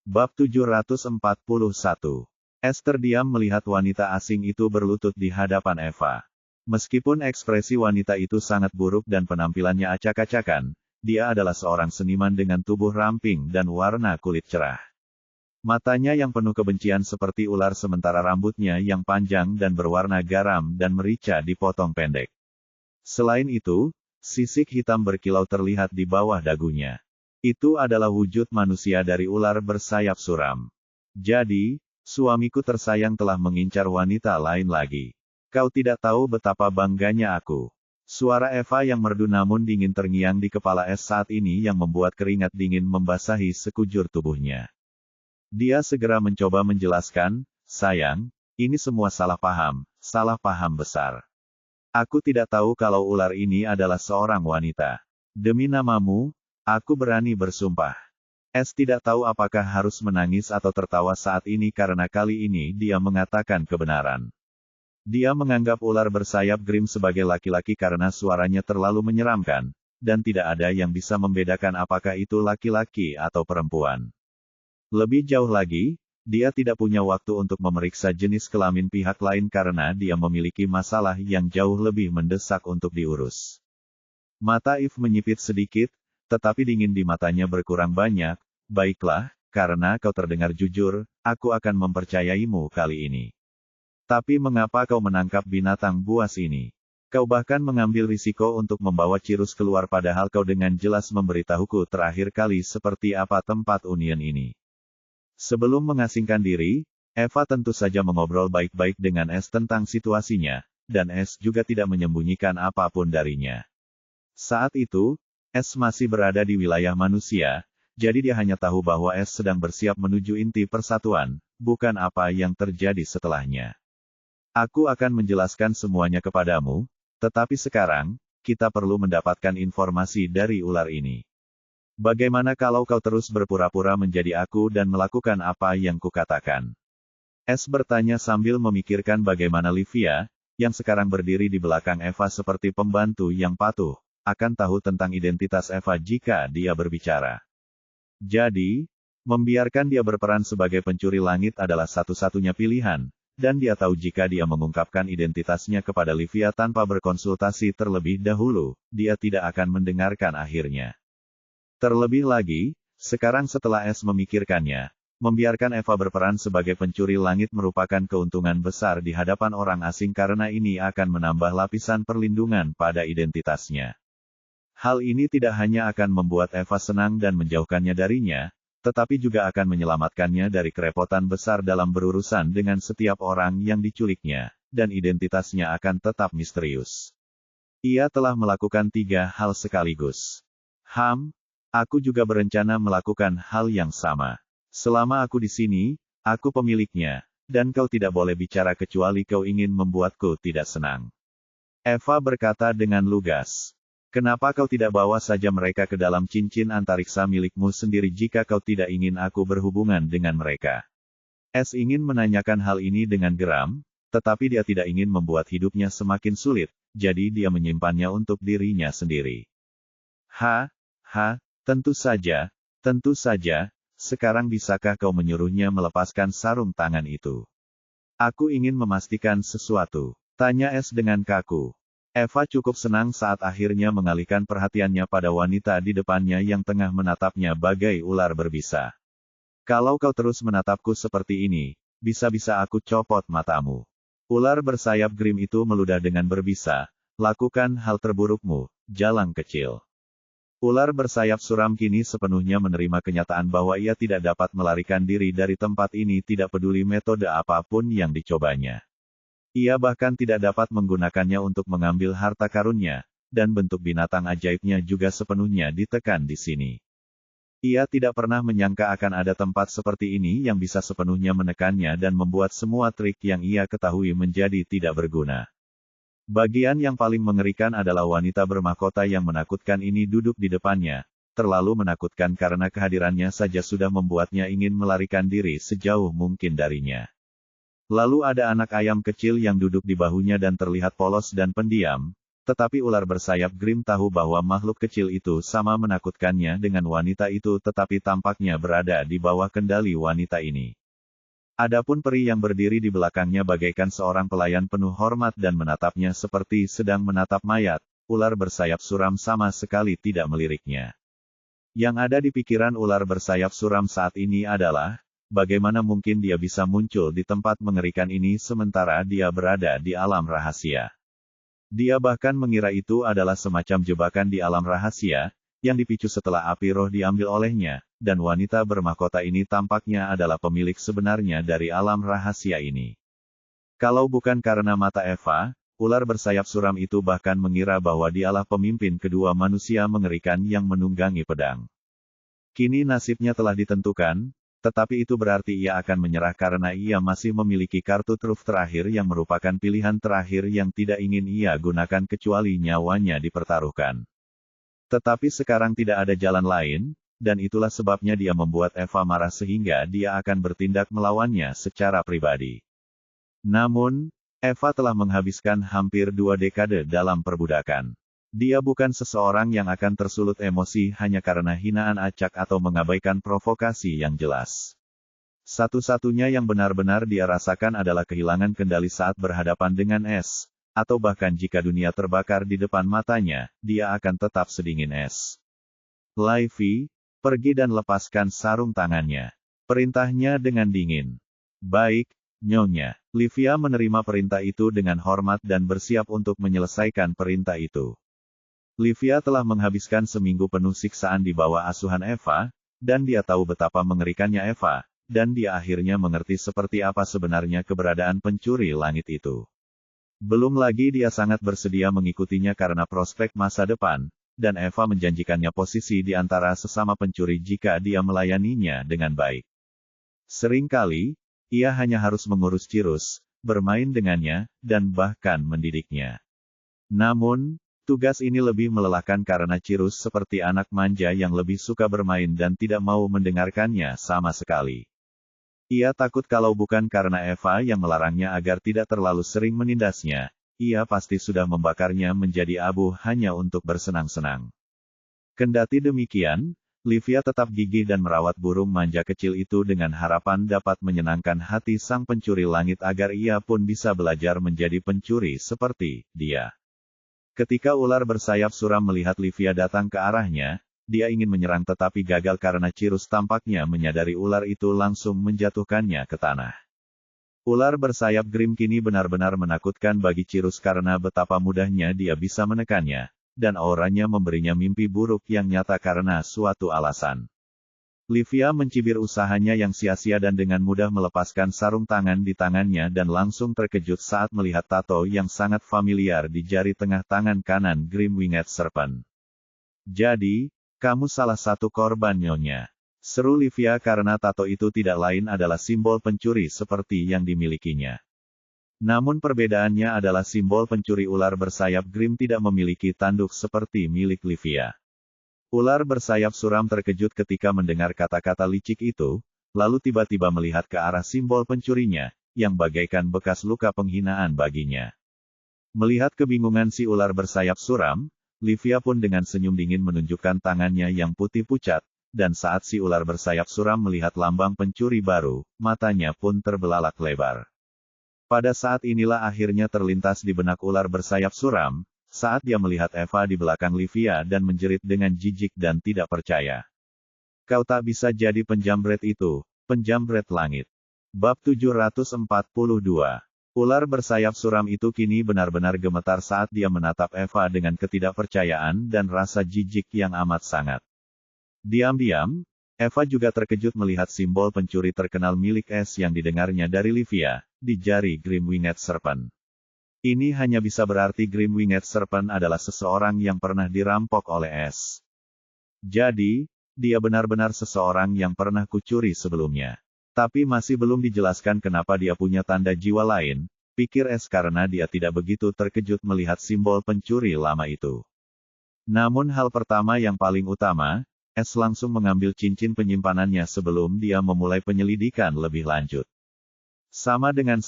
Bab 741. Es terdiam melihat wanita asing itu berlutut di hadapan Eva. Meskipun ekspresi wanita itu sangat buruk dan penampilannya acak-acakan, dia adalah seorang seniman dengan tubuh ramping dan warna kulit cerah. Matanya yang penuh kebencian seperti ular sementara rambutnya yang panjang dan berwarna garam dan merica dipotong pendek. Selain itu, sisik hitam berkilau terlihat di bawah dagunya. Itu adalah wujud manusia dari ular bersayap suram. Jadi, suamiku tersayang telah mengincar wanita lain lagi. Kau tidak tahu betapa bangganya aku. Suara Eva yang merdu namun dingin terngiang di kepala Es saat ini yang membuat keringat dingin membasahi sekujur tubuhnya. Dia segera mencoba menjelaskan, sayang, ini semua salah paham besar. Aku tidak tahu kalau ular ini adalah seorang wanita. Demi namamu, aku berani bersumpah. Es tidak tahu apakah harus menangis atau tertawa saat ini karena kali ini dia mengatakan kebenaran. Dia menganggap ular bersayap Grim sebagai laki-laki karena suaranya terlalu menyeramkan, dan tidak ada yang bisa membedakan apakah itu laki-laki atau perempuan. Lebih jauh lagi, dia tidak punya waktu untuk memeriksa jenis kelamin pihak lain karena dia memiliki masalah yang jauh lebih mendesak untuk diurus. Mata Eve menyipit sedikit, tetapi dingin di matanya berkurang banyak. Baiklah, karena kau terdengar jujur, aku akan mempercayaimu kali ini. Tapi mengapa kau menangkap binatang buas ini? Kau bahkan mengambil risiko untuk membawa Cirus keluar padahal kau dengan jelas memberitahuku terakhir kali seperti apa tempat Union ini. Sebelum mengasingkan diri, Eva tentu saja mengobrol baik-baik dengan Es tentang situasinya, dan Es juga tidak menyembunyikan apapun darinya. Saat itu, Es masih berada di wilayah manusia, jadi dia hanya tahu bahwa Es sedang bersiap menuju inti persatuan, bukan apa yang terjadi setelahnya. Aku akan menjelaskan semuanya kepadamu, tetapi sekarang, kita perlu mendapatkan informasi dari ular ini. Bagaimana kalau kau terus berpura-pura menjadi aku dan melakukan apa yang kukatakan? Es bertanya sambil memikirkan bagaimana Livia, yang sekarang berdiri di belakang Eva seperti pembantu yang patuh, akan tahu tentang identitas Eva jika dia berbicara. Jadi, membiarkan dia berperan sebagai pencuri langit adalah satu-satunya pilihan, dan dia tahu jika dia mengungkapkan identitasnya kepada Livia tanpa berkonsultasi terlebih dahulu, dia tidak akan mendengarkan akhirnya. Terlebih lagi, sekarang setelah Es memikirkannya, membiarkan Eva berperan sebagai pencuri langit merupakan keuntungan besar di hadapan orang asing karena ini akan menambah lapisan perlindungan pada identitasnya. Hal ini tidak hanya akan membuat Eva senang dan menjauhkannya darinya, tetapi juga akan menyelamatkannya dari kerepotan besar dalam berurusan dengan setiap orang yang diculiknya, dan identitasnya akan tetap misterius. Ia telah melakukan 3 hal sekaligus. Aku juga berencana melakukan hal yang sama. Selama aku di sini, aku pemiliknya, dan kau tidak boleh bicara kecuali kau ingin membuatku tidak senang. Eva berkata dengan lugas. Kenapa kau tidak bawa saja mereka ke dalam cincin antariksa milikmu sendiri jika kau tidak ingin aku berhubungan dengan mereka? Es ingin menanyakan hal ini dengan geram, tetapi dia tidak ingin membuat hidupnya semakin sulit, jadi dia menyimpannya untuk dirinya sendiri. Tentu saja, sekarang bisakah kau menyuruhnya melepaskan sarung tangan itu? Aku ingin memastikan sesuatu, tanya Es dengan kaku. Eva cukup senang saat akhirnya mengalihkan perhatiannya pada wanita di depannya yang tengah menatapnya bagai ular berbisa. Kalau kau terus menatapku seperti ini, bisa-bisa aku copot matamu. Ular bersayap Grim itu meludah dengan berbisa, lakukan hal terburukmu, jalang kecil. Ular bersayap suram kini sepenuhnya menerima kenyataan bahwa ia tidak dapat melarikan diri dari tempat ini tidak peduli metode apapun yang dicobanya. Ia bahkan tidak dapat menggunakannya untuk mengambil harta karunnya, dan bentuk binatang ajaibnya juga sepenuhnya ditekan di sini. Ia tidak pernah menyangka akan ada tempat seperti ini yang bisa sepenuhnya menekannya dan membuat semua trik yang ia ketahui menjadi tidak berguna. Bagian yang paling mengerikan adalah wanita bermahkota yang menakutkan ini duduk di depannya, terlalu menakutkan karena kehadirannya saja sudah membuatnya ingin melarikan diri sejauh mungkin darinya. Lalu ada anak ayam kecil yang duduk di bahunya dan terlihat polos dan pendiam, Tetapi ular bersayap Grim tahu bahwa makhluk kecil itu sama menakutkannya dengan wanita itu tetapi tampaknya berada di bawah kendali wanita ini. Adapun peri yang berdiri di belakangnya bagaikan seorang pelayan penuh hormat dan menatapnya seperti sedang menatap mayat, ular bersayap suram sama sekali tidak meliriknya. Yang ada di pikiran ular bersayap suram saat ini adalah, bagaimana mungkin dia bisa muncul di tempat mengerikan ini sementara dia berada di alam rahasia. Dia bahkan mengira itu adalah semacam jebakan di alam rahasia, yang dipicu setelah api roh diambil olehnya, dan wanita bermahkota ini tampaknya adalah pemilik sebenarnya dari alam rahasia ini. Kalau bukan karena mata Eva, ular bersayap suram itu bahkan mengira bahwa dialah pemimpin kedua manusia mengerikan yang menunggangi pedang. Kini nasibnya telah ditentukan, tetapi itu berarti ia akan menyerah karena ia masih memiliki kartu truf terakhir yang merupakan pilihan terakhir yang tidak ingin ia gunakan kecuali nyawanya dipertaruhkan. Tetapi sekarang tidak ada jalan lain, dan itulah sebabnya dia membuat Eva marah sehingga dia akan bertindak melawannya secara pribadi. Namun, Eva telah menghabiskan hampir 2 dekade dalam perbudakan. Dia bukan seseorang yang akan tersulut emosi hanya karena hinaan acak atau mengabaikan provokasi yang jelas. Satu-satunya yang benar-benar dia rasakan adalah kehilangan kendali saat berhadapan dengan es, atau bahkan jika dunia terbakar di depan matanya, dia akan tetap sedingin es. Livy, pergi dan lepaskan sarung tangannya. Perintahnya dengan dingin. Baik, Nyonya. Livia menerima perintah itu dengan hormat dan bersiap untuk menyelesaikan perintah itu. Livia telah menghabiskan seminggu penuh siksaan di bawah asuhan Eva, dan dia tahu betapa mengerikannya Eva, dan dia akhirnya mengerti seperti apa sebenarnya keberadaan pencuri langit itu. Belum lagi dia sangat bersedia mengikutinya karena prospek masa depan, dan Eva menjanjikannya posisi di antara sesama pencuri jika dia melayaninya dengan baik. Seringkali, ia hanya harus mengurus Cirus, bermain dengannya, dan bahkan mendidiknya. Namun, tugas ini lebih melelahkan karena Cirus seperti anak manja yang lebih suka bermain dan tidak mau mendengarkannya sama sekali. Ia takut kalau bukan karena Eva yang melarangnya agar tidak terlalu sering menindasnya, ia pasti sudah membakarnya menjadi abu hanya untuk bersenang-senang. Kendati demikian, Livia tetap gigih dan merawat burung manja kecil itu dengan harapan dapat menyenangkan hati sang pencuri langit agar ia pun bisa belajar menjadi pencuri seperti dia. Ketika ular bersayap suram melihat Livia datang ke arahnya, dia ingin menyerang tetapi gagal karena Cirus tampaknya menyadari ular itu langsung menjatuhkannya ke tanah. Ular bersayap Grim kini benar-benar menakutkan bagi Cirus karena betapa mudahnya dia bisa menekannya, dan auranya memberinya mimpi buruk yang nyata karena suatu alasan. Livia mencibir usahanya yang sia-sia dan dengan mudah melepaskan sarung tangan di tangannya dan langsung terkejut saat melihat tato yang sangat familiar di jari tengah tangan kanan Grim Winged Serpent. Jadi, kamu salah satu korban Nyonya. Seru Livia karena tato itu tidak lain adalah simbol pencuri seperti yang dimilikinya. Namun perbedaannya adalah simbol pencuri ular bersayap Grim tidak memiliki tanduk seperti milik Livia. Ular bersayap suram terkejut ketika mendengar kata-kata licik itu, lalu tiba-tiba melihat ke arah simbol pencurinya, yang bagaikan bekas luka penghinaan baginya. Melihat kebingungan si ular bersayap suram, Livia pun dengan senyum dingin menunjukkan tangannya yang putih pucat, dan saat si ular bersayap suram melihat lambang pencuri baru, matanya pun terbelalak lebar. Pada saat inilah akhirnya terlintas di benak ular bersayap suram, saat dia melihat Eva di belakang Livia dan menjerit dengan jijik dan tidak percaya. Kau tak bisa jadi penjambret itu, penjambret langit. Bab 742. Ular bersayap suram itu kini benar-benar gemetar saat dia menatap Eva dengan ketidakpercayaan dan rasa jijik yang amat sangat. Diam-diam, Eva juga terkejut melihat simbol pencuri terkenal milik es yang didengarnya dari Livia, di jari Grim Winged Serpent. Ini hanya bisa berarti Grim Winged Serpent adalah seseorang yang pernah dirampok oleh es. Jadi, dia benar-benar seseorang yang pernah kucuri sebelumnya. Tapi masih belum dijelaskan kenapa dia punya tanda jiwa lain, pikir es karena dia tidak begitu terkejut melihat simbol pencuri lama itu. Namun hal pertama yang paling utama, es langsung mengambil cincin penyimpanannya sebelum dia memulai penyelidikan lebih lanjut. Sama dengan.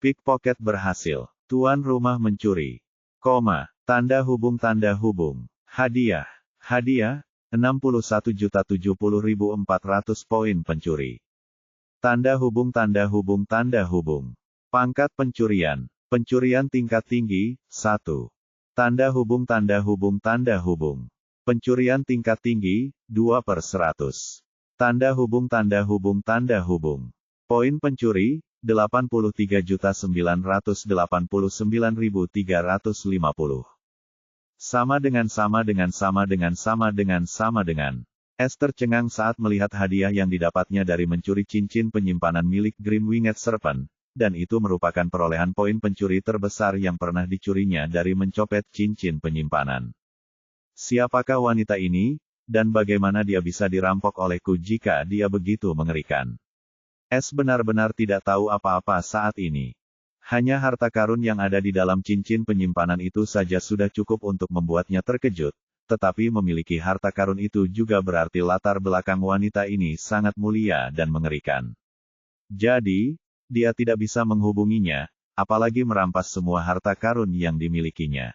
Pickpocket berhasil. Tuan rumah mencuri. Tanda hubung. Hadiah. Hadiah, 61.070.400 poin pencuri. Tanda hubung. Pangkat pencurian. Pencurian tingkat tinggi, 1. Tanda hubung. Pencurian tingkat tinggi, 2/100. Tanda hubung. Poin pencuri, 83.989.350. Sama dengan. Es tercengang saat melihat hadiah yang didapatnya dari mencuri cincin penyimpanan milik Grim Winged Serpent, dan itu merupakan perolehan poin pencuri terbesar yang pernah dicurinya dari mencopet cincin penyimpanan. Siapakah wanita ini, dan bagaimana dia bisa dirampok olehku jika dia begitu mengerikan? Es benar-benar tidak tahu apa-apa saat ini. Hanya harta karun yang ada di dalam cincin penyimpanan itu saja sudah cukup untuk membuatnya terkejut, tetapi memiliki harta karun itu juga berarti latar belakang wanita ini sangat mulia dan mengerikan. Jadi, dia tidak bisa menghubunginya, apalagi merampas semua harta karun yang dimilikinya.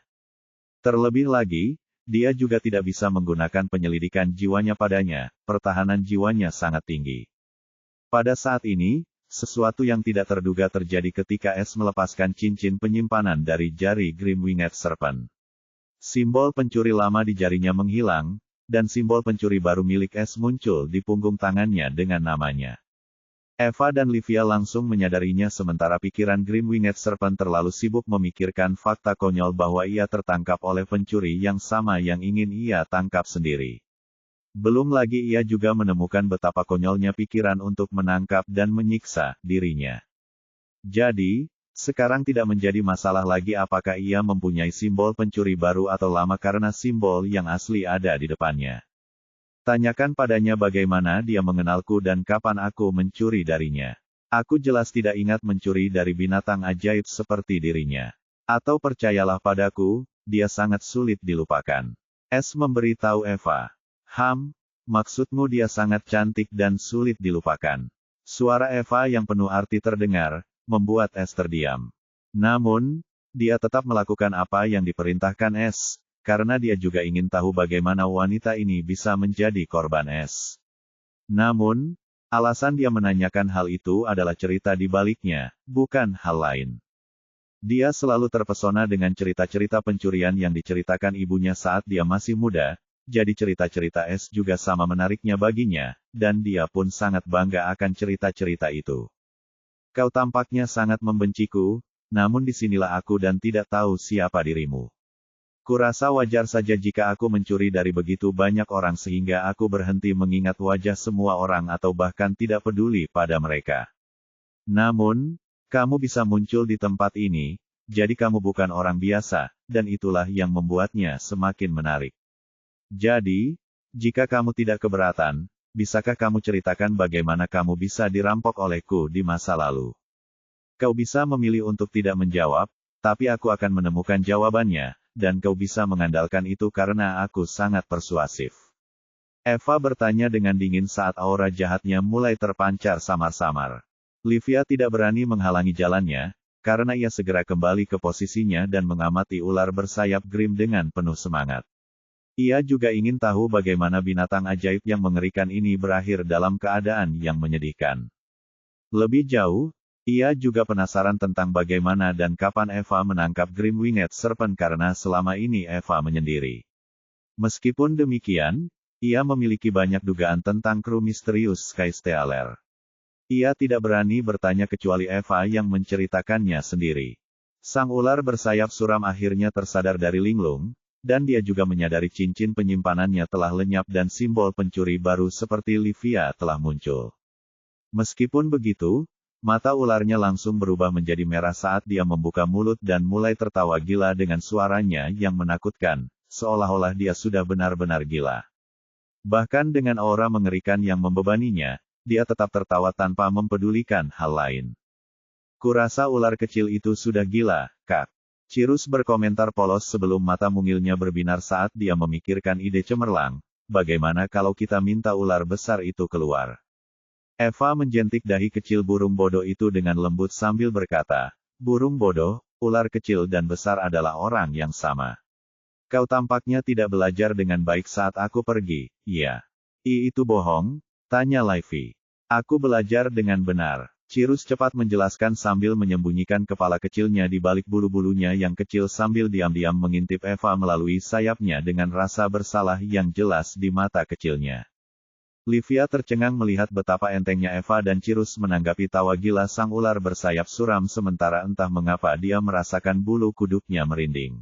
Terlebih lagi, dia juga tidak bisa menggunakan penyelidikan jiwanya padanya, pertahanan jiwanya sangat tinggi. Pada saat ini, sesuatu yang tidak terduga terjadi ketika Es melepaskan cincin penyimpanan dari jari Grim Winged Serpent. Simbol pencuri lama di jarinya menghilang, dan simbol pencuri baru milik Es muncul di punggung tangannya dengan namanya. Eva dan Livia langsung menyadarinya sementara pikiran Grim Winged Serpent terlalu sibuk memikirkan fakta konyol bahwa ia tertangkap oleh pencuri yang sama yang ingin ia tangkap sendiri. Belum lagi ia juga menemukan betapa konyolnya pikiran untuk menangkap dan menyiksa dirinya. Jadi, sekarang tidak menjadi masalah lagi apakah ia mempunyai simbol pencuri baru atau lama karena simbol yang asli ada di depannya. Tanyakan padanya bagaimana dia mengenalku dan kapan aku mencuri darinya. Aku jelas tidak ingat mencuri dari binatang ajaib seperti dirinya. Atau percayalah padaku, dia sangat sulit dilupakan. Es memberitahu Eva. Maksudmu dia sangat cantik dan sulit dilupakan. Suara Eva yang penuh arti terdengar, membuat Es terdiam. Namun, dia tetap melakukan apa yang diperintahkan Es, karena dia juga ingin tahu bagaimana wanita ini bisa menjadi korban Es. Namun, alasan dia menanyakan hal itu adalah cerita di baliknya, bukan hal lain. Dia selalu terpesona dengan cerita-cerita pencurian yang diceritakan ibunya saat dia masih muda, jadi cerita-cerita Es juga sama menariknya baginya, dan dia pun sangat bangga akan cerita-cerita itu. Kau tampaknya sangat membenciku, namun disinilah aku dan tidak tahu siapa dirimu. Kurasa wajar saja jika aku mencuri dari begitu banyak orang sehingga aku berhenti mengingat wajah semua orang atau bahkan tidak peduli pada mereka. Namun, kamu bisa muncul di tempat ini, jadi kamu bukan orang biasa, dan itulah yang membuatnya semakin menarik. Jadi, jika kamu tidak keberatan, bisakah kamu ceritakan bagaimana kamu bisa dirampok olehku di masa lalu? Kau bisa memilih untuk tidak menjawab, tapi aku akan menemukan jawabannya, dan kau bisa mengandalkan itu karena aku sangat persuasif. Eva bertanya dengan dingin saat aura jahatnya mulai terpancar samar-samar. Livia tidak berani menghalangi jalannya, karena ia segera kembali ke posisinya dan mengamati ular bersayap Grim dengan penuh semangat. Ia juga ingin tahu bagaimana binatang ajaib yang mengerikan ini berakhir dalam keadaan yang menyedihkan. Lebih jauh, ia juga penasaran tentang bagaimana dan kapan Eva menangkap Grim Winged Serpent karena selama ini Eva menyendiri. Meskipun demikian, ia memiliki banyak dugaan tentang kru misterius Skystealer. Ia tidak berani bertanya kecuali Eva yang menceritakannya sendiri. Sang ular bersayap suram akhirnya tersadar dari linglung, dan dia juga menyadari cincin penyimpanannya telah lenyap dan simbol pencuri baru seperti Livia telah muncul. Meskipun begitu, mata ularnya langsung berubah menjadi merah saat dia membuka mulut dan mulai tertawa gila dengan suaranya yang menakutkan, seolah-olah dia sudah benar-benar gila. Bahkan dengan aura mengerikan yang membebaninya, dia tetap tertawa tanpa mempedulikan hal lain. Kurasa ular kecil itu sudah gila, Kak. Cirrus berkomentar polos sebelum mata mungilnya berbinar saat dia memikirkan ide cemerlang, bagaimana kalau kita minta ular besar itu keluar. Eva menjentik dahi kecil burung bodoh itu dengan lembut sambil berkata, burung bodoh, ular kecil dan besar adalah orang yang sama. Kau tampaknya tidak belajar dengan baik saat aku pergi, iya. Itu bohong? Tanya Livy. Aku belajar dengan benar. Cirrus cepat menjelaskan sambil menyembunyikan kepala kecilnya di balik bulu-bulunya yang kecil sambil diam-diam mengintip Eva melalui sayapnya dengan rasa bersalah yang jelas di mata kecilnya. Livia tercengang melihat betapa entengnya Eva dan Cirrus menanggapi tawa gila sang ular bersayap suram sementara entah mengapa dia merasakan bulu kuduknya merinding.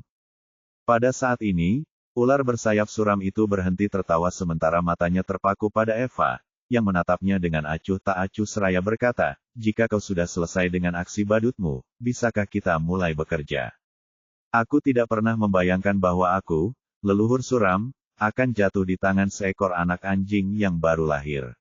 Pada saat ini, ular bersayap suram itu berhenti tertawa sementara matanya terpaku pada Eva, yang menatapnya dengan acuh tak acuh seraya berkata, jika kau sudah selesai dengan aksi badutmu, bisakah kita mulai bekerja? Aku tidak pernah membayangkan bahwa aku, leluhur suram, akan jatuh di tangan seekor anak anjing yang baru lahir.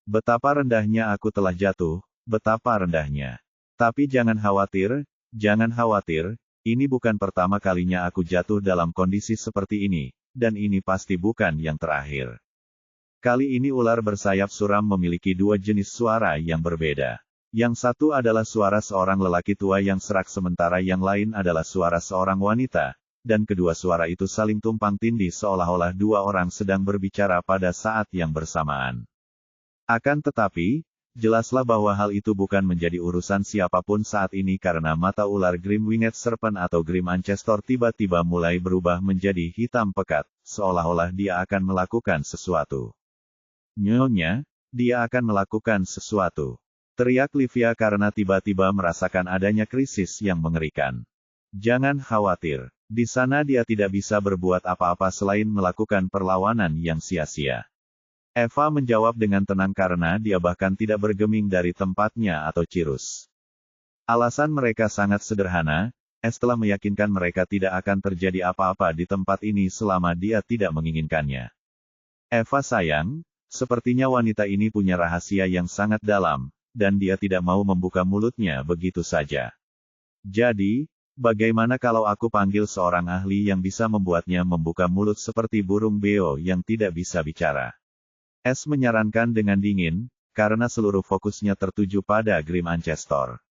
Betapa rendahnya aku telah jatuh, betapa rendahnya. Tapi jangan khawatir, ini bukan pertama kalinya aku jatuh dalam kondisi seperti ini, dan ini pasti bukan yang terakhir. Kali ini ular bersayap suram memiliki dua jenis suara yang berbeda. Yang satu adalah suara seorang lelaki tua yang serak sementara yang lain adalah suara seorang wanita, dan kedua suara itu saling tumpang tindih seolah-olah dua orang sedang berbicara pada saat yang bersamaan. Akan tetapi, jelaslah bahwa hal itu bukan menjadi urusan siapapun saat ini karena mata ular Grim Winged Serpent atau Grim Ancestor tiba-tiba mulai berubah menjadi hitam pekat, seolah-olah dia akan melakukan sesuatu. Nyonya, dia akan melakukan sesuatu. Teriak Livia karena tiba-tiba merasakan adanya krisis yang mengerikan. Jangan khawatir, di sana dia tidak bisa berbuat apa-apa selain melakukan perlawanan yang sia-sia. Eva menjawab dengan tenang karena dia bahkan tidak bergeming dari tempatnya atau Cirrus. Alasan mereka sangat sederhana, telah meyakinkan mereka tidak akan terjadi apa-apa di tempat ini selama dia tidak menginginkannya. Eva sayang, sepertinya wanita ini punya rahasia yang sangat dalam, dan dia tidak mau membuka mulutnya begitu saja. Jadi, bagaimana kalau aku panggil seorang ahli yang bisa membuatnya membuka mulut seperti burung beo yang tidak bisa bicara? Menyarankan dengan dingin, karena seluruh fokusnya tertuju pada Grim Ancestor.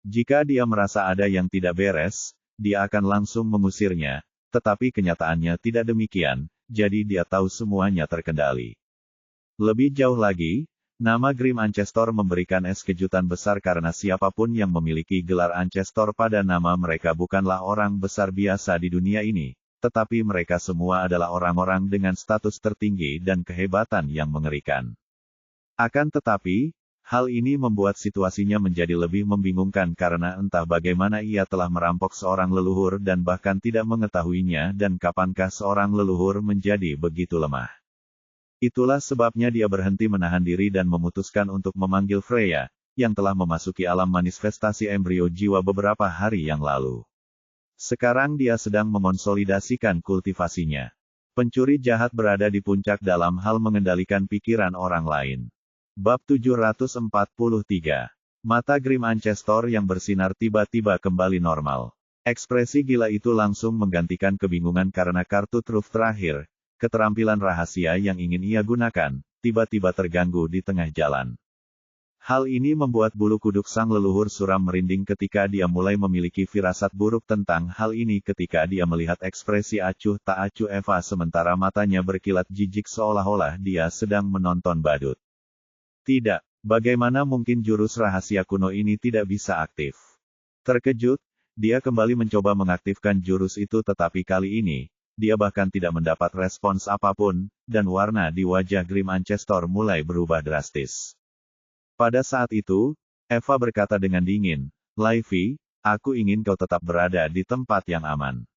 Jika dia merasa ada yang tidak beres, dia akan langsung mengusirnya, tetapi kenyataannya tidak demikian, jadi dia tahu semuanya terkendali. Lebih jauh lagi, nama Grim Ancestor memberikan kejutan besar karena siapapun yang memiliki gelar Ancestor pada nama mereka bukanlah orang besar biasa di dunia ini, tetapi mereka semua adalah orang-orang dengan status tertinggi dan kehebatan yang mengerikan. Akan tetapi, hal ini membuat situasinya menjadi lebih membingungkan karena entah bagaimana ia telah merampok seorang leluhur dan bahkan tidak mengetahuinya dan kapankah seorang leluhur menjadi begitu lemah. Itulah sebabnya dia berhenti menahan diri dan memutuskan untuk memanggil Freya, yang telah memasuki alam manifestasi embrio jiwa beberapa hari yang lalu. Sekarang dia sedang memonsolidasikan kultivasinya. Pencuri jahat berada di puncak dalam hal mengendalikan pikiran orang lain. Bab 743. Mata Grim Ancestor yang bersinar tiba-tiba kembali normal. Ekspresi gila itu langsung menggantikan kebingungan karena kartu truf terakhir, keterampilan rahasia yang ingin ia gunakan, tiba-tiba terganggu di tengah jalan. Hal ini membuat bulu kuduk sang leluhur suram merinding ketika dia mulai memiliki firasat buruk tentang hal ini ketika dia melihat ekspresi acuh tak acuh Eva sementara matanya berkilat jijik seolah-olah dia sedang menonton badut. Tidak, bagaimana mungkin jurus rahasia kuno ini tidak bisa aktif? Terkejut, dia kembali mencoba mengaktifkan jurus itu tetapi kali ini, dia bahkan tidak mendapat respons apapun, dan warna di wajah Grim Ancestor mulai berubah drastis. Pada saat itu, Eva berkata dengan dingin, Livy, aku ingin kau tetap berada di tempat yang aman.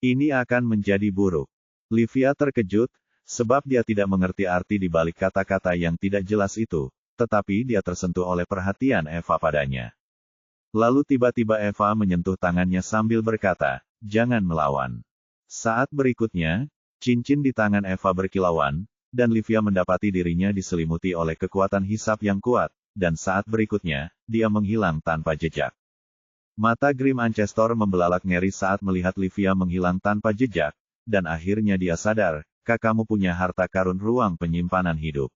Ini akan menjadi buruk. Livia terkejut, sebab dia tidak mengerti arti di balik kata-kata yang tidak jelas itu, tetapi dia tersentuh oleh perhatian Eva padanya. Lalu tiba-tiba Eva menyentuh tangannya sambil berkata, jangan melawan. Saat berikutnya, cincin di tangan Eva berkilauan, dan Livia mendapati dirinya diselimuti oleh kekuatan hisap yang kuat, dan saat berikutnya, dia menghilang tanpa jejak. Mata Grim Ancestor membelalak ngeri saat melihat Livia menghilang tanpa jejak, dan akhirnya dia sadar, kamu punya harta karun ruang penyimpanan hidup.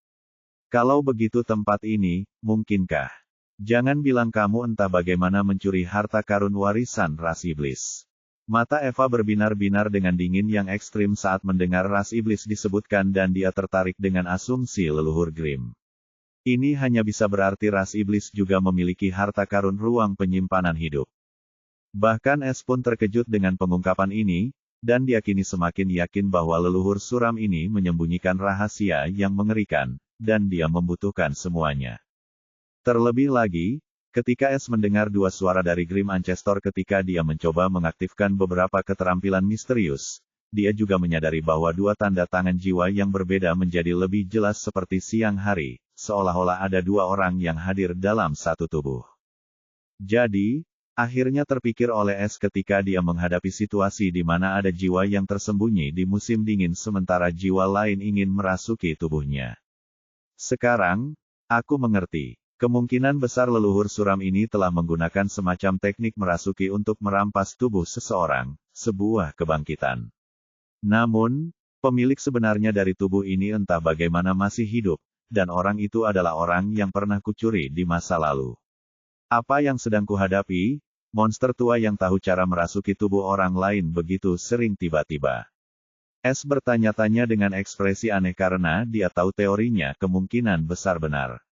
Kalau begitu tempat ini, mungkinkah Jangan bilang kamu entah bagaimana mencuri harta karun warisan ras iblis. Mata Eva berbinar-binar dengan dingin yang ekstrim saat mendengar ras iblis disebutkan dan dia tertarik dengan asumsi leluhur Grimm. Ini hanya bisa berarti ras iblis juga memiliki harta karun ruang penyimpanan hidup. Bahkan Es pun terkejut dengan pengungkapan ini, dan dia kini semakin yakin bahwa leluhur suram ini menyembunyikan rahasia yang mengerikan, dan dia membutuhkan semuanya. Terlebih lagi, ketika Es mendengar dua suara dari Grimm Ancestor ketika dia mencoba mengaktifkan beberapa keterampilan misterius, dia juga menyadari bahwa dua tanda tangan jiwa yang berbeda menjadi lebih jelas seperti siang hari, seolah-olah ada dua orang yang hadir dalam satu tubuh. Jadi, akhirnya terpikir oleh Es ketika dia menghadapi situasi di mana ada jiwa yang tersembunyi di musim dingin sementara jiwa lain ingin merasuki tubuhnya. Sekarang, aku mengerti. Kemungkinan besar leluhur suram ini telah menggunakan semacam teknik merasuki untuk merampas tubuh seseorang, sebuah kebangkitan. Namun, pemilik sebenarnya dari tubuh ini entah bagaimana masih hidup, dan orang itu adalah orang yang pernah kucuri di masa lalu. Apa yang sedang kuhadapi? Monster tua yang tahu cara merasuki tubuh orang lain begitu sering tiba-tiba. Es bertanya-tanya dengan ekspresi aneh karena dia tahu teorinya kemungkinan besar benar.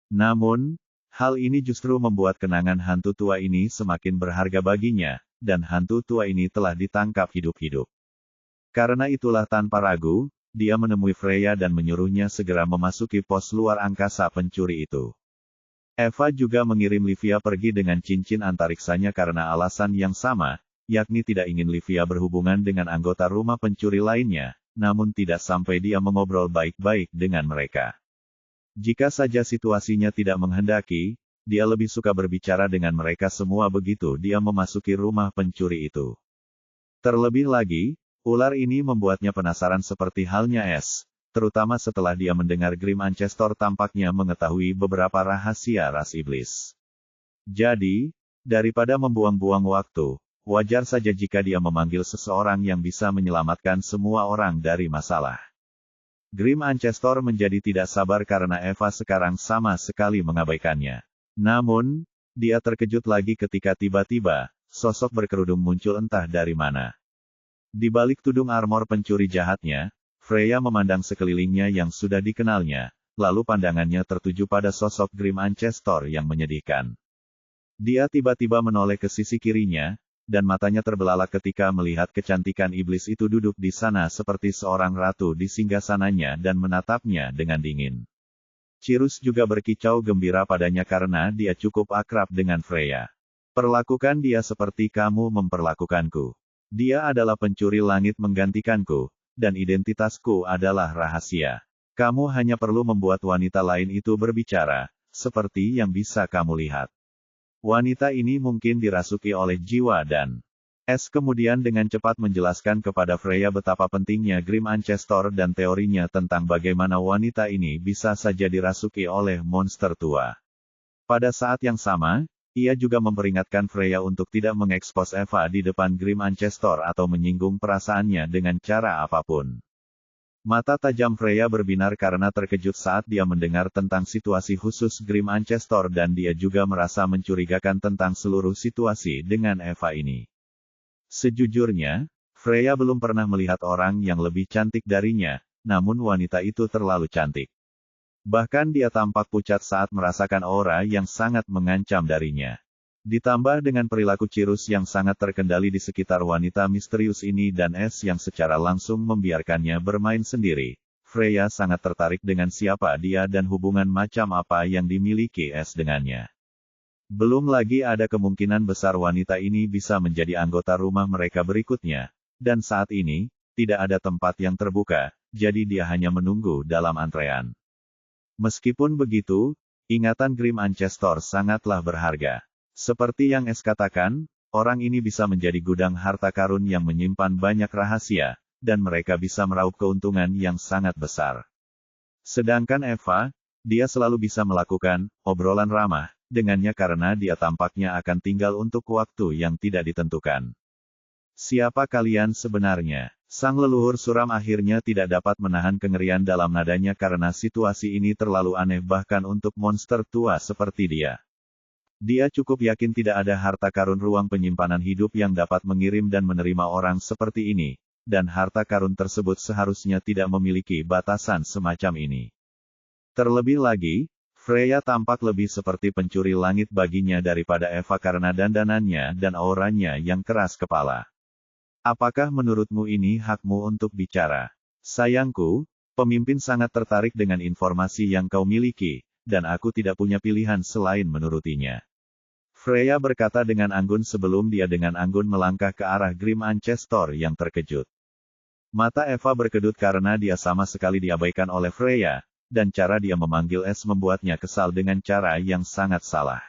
Namun, hal ini justru membuat kenangan hantu tua ini semakin berharga baginya, dan hantu tua ini telah ditangkap hidup-hidup. Karena itulah tanpa ragu, dia menemui Freya dan menyuruhnya segera memasuki pos luar angkasa pencuri itu. Eva juga mengirim Livia pergi dengan cincin antariksanya karena alasan yang sama, yakni tidak ingin Livia berhubungan dengan anggota rumah pencuri lainnya, namun tidak sampai dia mengobrol baik-baik dengan mereka. Jika saja situasinya tidak menghendaki, dia lebih suka berbicara dengan mereka semua begitu dia memasuki rumah pencuri itu. Terlebih lagi, ular ini membuatnya penasaran seperti halnya Es, terutama setelah dia mendengar Grimm Ancestor tampaknya mengetahui beberapa rahasia ras iblis. Jadi, daripada membuang-buang waktu, wajar saja jika dia memanggil seseorang yang bisa menyelamatkan semua orang dari masalah. Grimm Ancestor menjadi tidak sabar karena Eva sekarang sama sekali mengabaikannya. Namun, dia terkejut lagi ketika tiba-tiba, sosok berkerudung muncul entah dari mana. Di balik tudung armor pencuri jahatnya, Freya memandang sekelilingnya yang sudah dikenalnya, lalu pandangannya tertuju pada sosok Grimm Ancestor yang menyedihkan. Dia tiba-tiba menoleh ke sisi kirinya, dan matanya terbelalak ketika melihat kecantikan iblis itu duduk di sana seperti seorang ratu di singgasananya dan menatapnya dengan dingin. Cirrus juga berkicau gembira padanya karena dia cukup akrab dengan Freya. Perlakukan dia seperti kamu memperlakukanku. Dia adalah pencuri langit menggantikanku, dan identitasku adalah rahasia. Kamu hanya perlu membuat wanita lain itu berbicara, seperti yang bisa kamu lihat. Wanita ini mungkin dirasuki oleh jiwa dan Es kemudian dengan cepat menjelaskan kepada Freya betapa pentingnya Grimm Ancestor dan teorinya tentang bagaimana wanita ini bisa saja dirasuki oleh monster tua. Pada saat yang sama, ia juga memperingatkan Freya untuk tidak mengekspos Eva di depan Grimm Ancestor atau menyinggung perasaannya dengan cara apapun. Mata tajam Freya berbinar karena terkejut saat dia mendengar tentang situasi khusus Grimm Ancestor dan dia juga merasa mencurigakan tentang seluruh situasi dengan Eva ini. Sejujurnya, Freya belum pernah melihat orang yang lebih cantik darinya, namun wanita itu terlalu cantik. Bahkan dia tampak pucat saat merasakan aura yang sangat mengancam darinya. Ditambah dengan perilaku Cirrus yang sangat terkendali di sekitar wanita misterius ini dan Es yang secara langsung membiarkannya bermain sendiri, Freya sangat tertarik dengan siapa dia dan hubungan macam apa yang dimiliki Es dengannya. Belum lagi ada kemungkinan besar wanita ini bisa menjadi anggota rumah mereka berikutnya, dan saat ini, tidak ada tempat yang terbuka, jadi dia hanya menunggu dalam antrean. Meskipun begitu, ingatan Grimm Ancestor sangatlah berharga. Seperti yang Es katakan, orang ini bisa menjadi gudang harta karun yang menyimpan banyak rahasia, dan mereka bisa meraup keuntungan yang sangat besar. Sedangkan Eva, dia selalu bisa melakukan obrolan ramah dengannya karena dia tampaknya akan tinggal untuk waktu yang tidak ditentukan. Siapa kalian sebenarnya? Sang leluhur suram akhirnya tidak dapat menahan kengerian dalam nadanya karena situasi ini terlalu aneh bahkan untuk monster tua seperti dia. Dia cukup yakin tidak ada harta karun ruang penyimpanan hidup yang dapat mengirim dan menerima orang seperti ini, dan harta karun tersebut seharusnya tidak memiliki batasan semacam ini. Terlebih lagi, Freya tampak lebih seperti pencuri langit baginya daripada Eva karena dandanannya dan auranya yang keras kepala. Apakah menurutmu ini hakmu untuk bicara? Sayangku, pemimpin sangat tertarik dengan informasi yang kau miliki, dan aku tidak punya pilihan selain menurutinya. Freya berkata dengan anggun sebelum dia dengan anggun melangkah ke arah Grim Ancestor yang terkejut. Mata Eva berkedut karena dia sama sekali diabaikan oleh Freya, dan cara dia memanggil Es membuatnya kesal dengan cara yang sangat salah.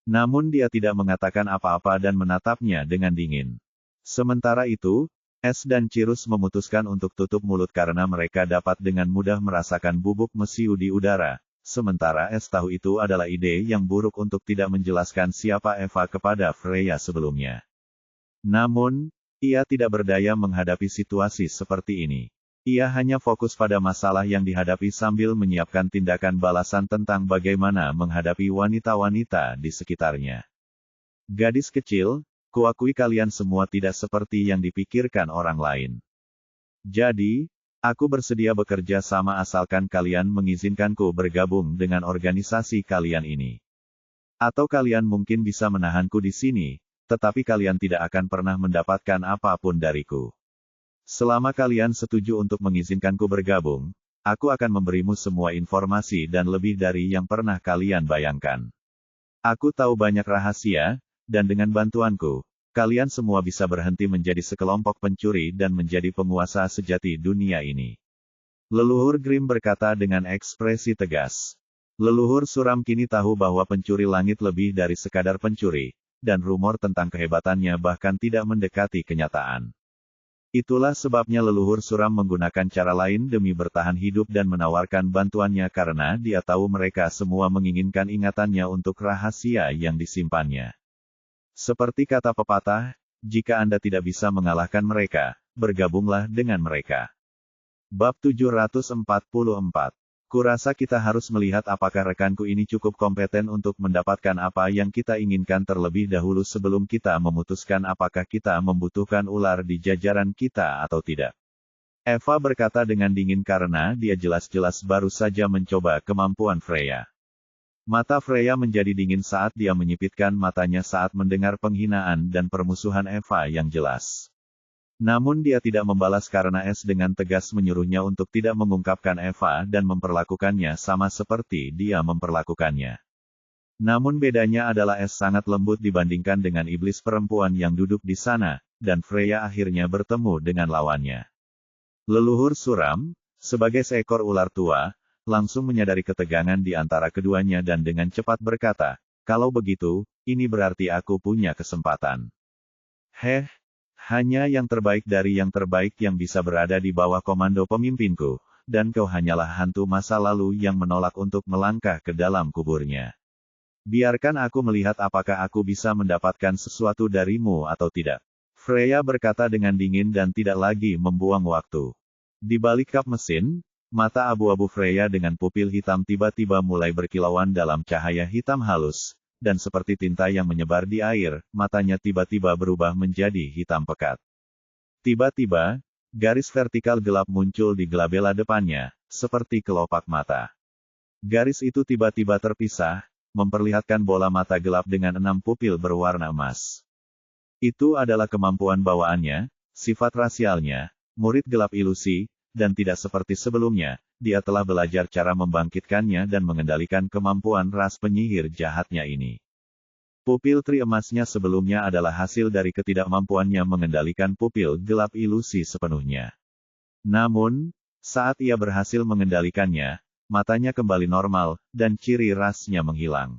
Namun dia tidak mengatakan apa-apa dan menatapnya dengan dingin. Sementara itu, Es dan Cirrus memutuskan untuk tutup mulut karena mereka dapat dengan mudah merasakan bubuk mesiu di udara. Sementara Es tahu itu adalah ide yang buruk untuk tidak menjelaskan siapa Eva kepada Freya sebelumnya. Namun, ia tidak berdaya menghadapi situasi seperti ini. Ia hanya fokus pada masalah yang dihadapi sambil menyiapkan tindakan balasan tentang bagaimana menghadapi wanita-wanita di sekitarnya. Gadis kecil, kuakui kalian semua tidak seperti yang dipikirkan orang lain. Jadi, aku bersedia bekerja sama asalkan kalian mengizinkanku bergabung dengan organisasi kalian ini. Atau kalian mungkin bisa menahanku di sini, tetapi kalian tidak akan pernah mendapatkan apapun dariku. Selama kalian setuju untuk mengizinkanku bergabung, aku akan memberimu semua informasi dan lebih dari yang pernah kalian bayangkan. Aku tahu banyak rahasia, dan dengan bantuanku, kalian semua bisa berhenti menjadi sekelompok pencuri dan menjadi penguasa sejati dunia ini. Leluhur Grim berkata dengan ekspresi tegas. Leluhur suram kini tahu bahwa pencuri langit lebih dari sekadar pencuri, dan rumor tentang kehebatannya bahkan tidak mendekati kenyataan. Itulah sebabnya leluhur suram menggunakan cara lain demi bertahan hidup dan menawarkan bantuannya karena dia tahu mereka semua menginginkan ingatannya untuk rahasia yang disimpannya. Seperti kata pepatah, jika Anda tidak bisa mengalahkan mereka, bergabunglah dengan mereka. Bab 744. Kurasa kita harus melihat apakah rekanku ini cukup kompeten untuk mendapatkan apa yang kita inginkan terlebih dahulu sebelum kita memutuskan apakah kita membutuhkan ular di jajaran kita atau tidak. Eva berkata dengan dingin karena dia jelas-jelas baru saja mencoba kemampuan Freya. Mata Freya menjadi dingin saat dia menyipitkan matanya saat mendengar penghinaan dan permusuhan Eva yang jelas. Namun dia tidak membalas karena Es dengan tegas menyuruhnya untuk tidak mengungkapkan Eva dan memperlakukannya sama seperti dia memperlakukannya. Namun bedanya adalah Es sangat lembut dibandingkan dengan iblis perempuan yang duduk di sana, dan Freya akhirnya bertemu dengan lawannya. Leluhur suram, sebagai seekor ular tua, langsung menyadari ketegangan di antara keduanya dan dengan cepat berkata, kalau begitu, ini berarti aku punya kesempatan. Hanya yang terbaik dari yang terbaik yang bisa berada di bawah komando pemimpinku, dan kau hanyalah hantu masa lalu yang menolak untuk melangkah ke dalam kuburnya. Biarkan aku melihat apakah aku bisa mendapatkan sesuatu darimu atau tidak. Freya berkata dengan dingin dan tidak lagi membuang waktu. Di balik kap mesin, mata abu-abu Freya dengan pupil hitam tiba-tiba mulai berkilauan dalam cahaya hitam halus. Dan seperti tinta yang menyebar di air, matanya tiba-tiba berubah menjadi hitam pekat. Tiba-tiba, garis vertikal gelap muncul di glabella depannya, seperti kelopak mata. Garis itu tiba-tiba terpisah, memperlihatkan bola mata gelap dengan 6 pupil berwarna emas. Itu adalah kemampuan bawaannya, sifat rasialnya, murid gelap ilusi, dan tidak seperti sebelumnya, dia telah belajar cara membangkitkannya dan mengendalikan kemampuan ras penyihir jahatnya ini. Pupil tri emasnya sebelumnya adalah hasil dari ketidakmampuannya mengendalikan pupil gelap ilusi sepenuhnya. Namun, saat ia berhasil mengendalikannya, matanya kembali normal, dan ciri rasnya menghilang.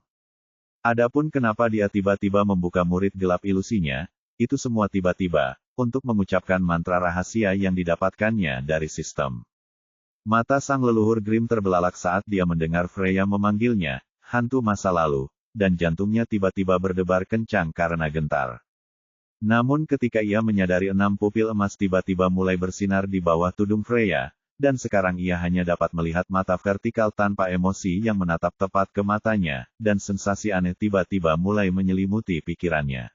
Adapun kenapa dia tiba-tiba membuka murid gelap ilusinya, itu semua tiba-tiba, untuk mengucapkan mantra rahasia yang didapatkannya dari sistem. Mata sang leluhur Grim terbelalak saat dia mendengar Freya memanggilnya, hantu masa lalu, dan jantungnya tiba-tiba berdebar kencang karena gentar. Namun ketika ia menyadari 6 pupil emas tiba-tiba mulai bersinar di bawah tudung Freya, dan sekarang ia hanya dapat melihat mata vertikal tanpa emosi yang menatap tepat ke matanya, dan sensasi aneh tiba-tiba mulai menyelimuti pikirannya.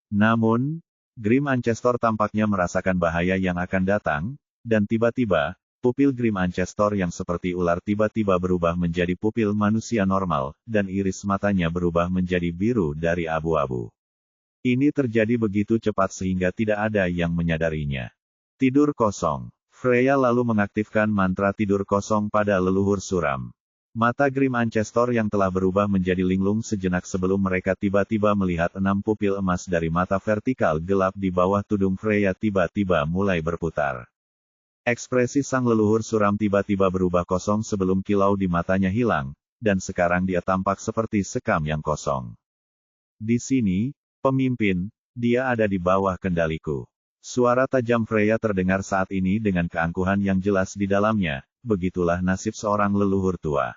Namun, Grim Ancestor tampaknya merasakan bahaya yang akan datang, dan tiba-tiba, pupil Grim Ancestor yang seperti ular tiba-tiba berubah menjadi pupil manusia normal, dan iris matanya berubah menjadi biru dari abu-abu. Ini terjadi begitu cepat sehingga tidak ada yang menyadarinya. Tidur kosong. Freya lalu mengaktifkan mantra tidur kosong pada leluhur suram. Mata Grim Ancestor yang telah berubah menjadi linglung sejenak sebelum mereka tiba-tiba melihat 6 pupil emas dari mata vertikal gelap di bawah tudung Freya tiba-tiba mulai berputar. Ekspresi sang leluhur suram tiba-tiba berubah kosong sebelum kilau di matanya hilang, dan sekarang dia tampak seperti sekam yang kosong. Di sini, pemimpin, dia ada di bawah kendaliku. Suara tajam Freya terdengar saat ini dengan keangkuhan yang jelas di dalamnya, begitulah nasib seorang leluhur tua.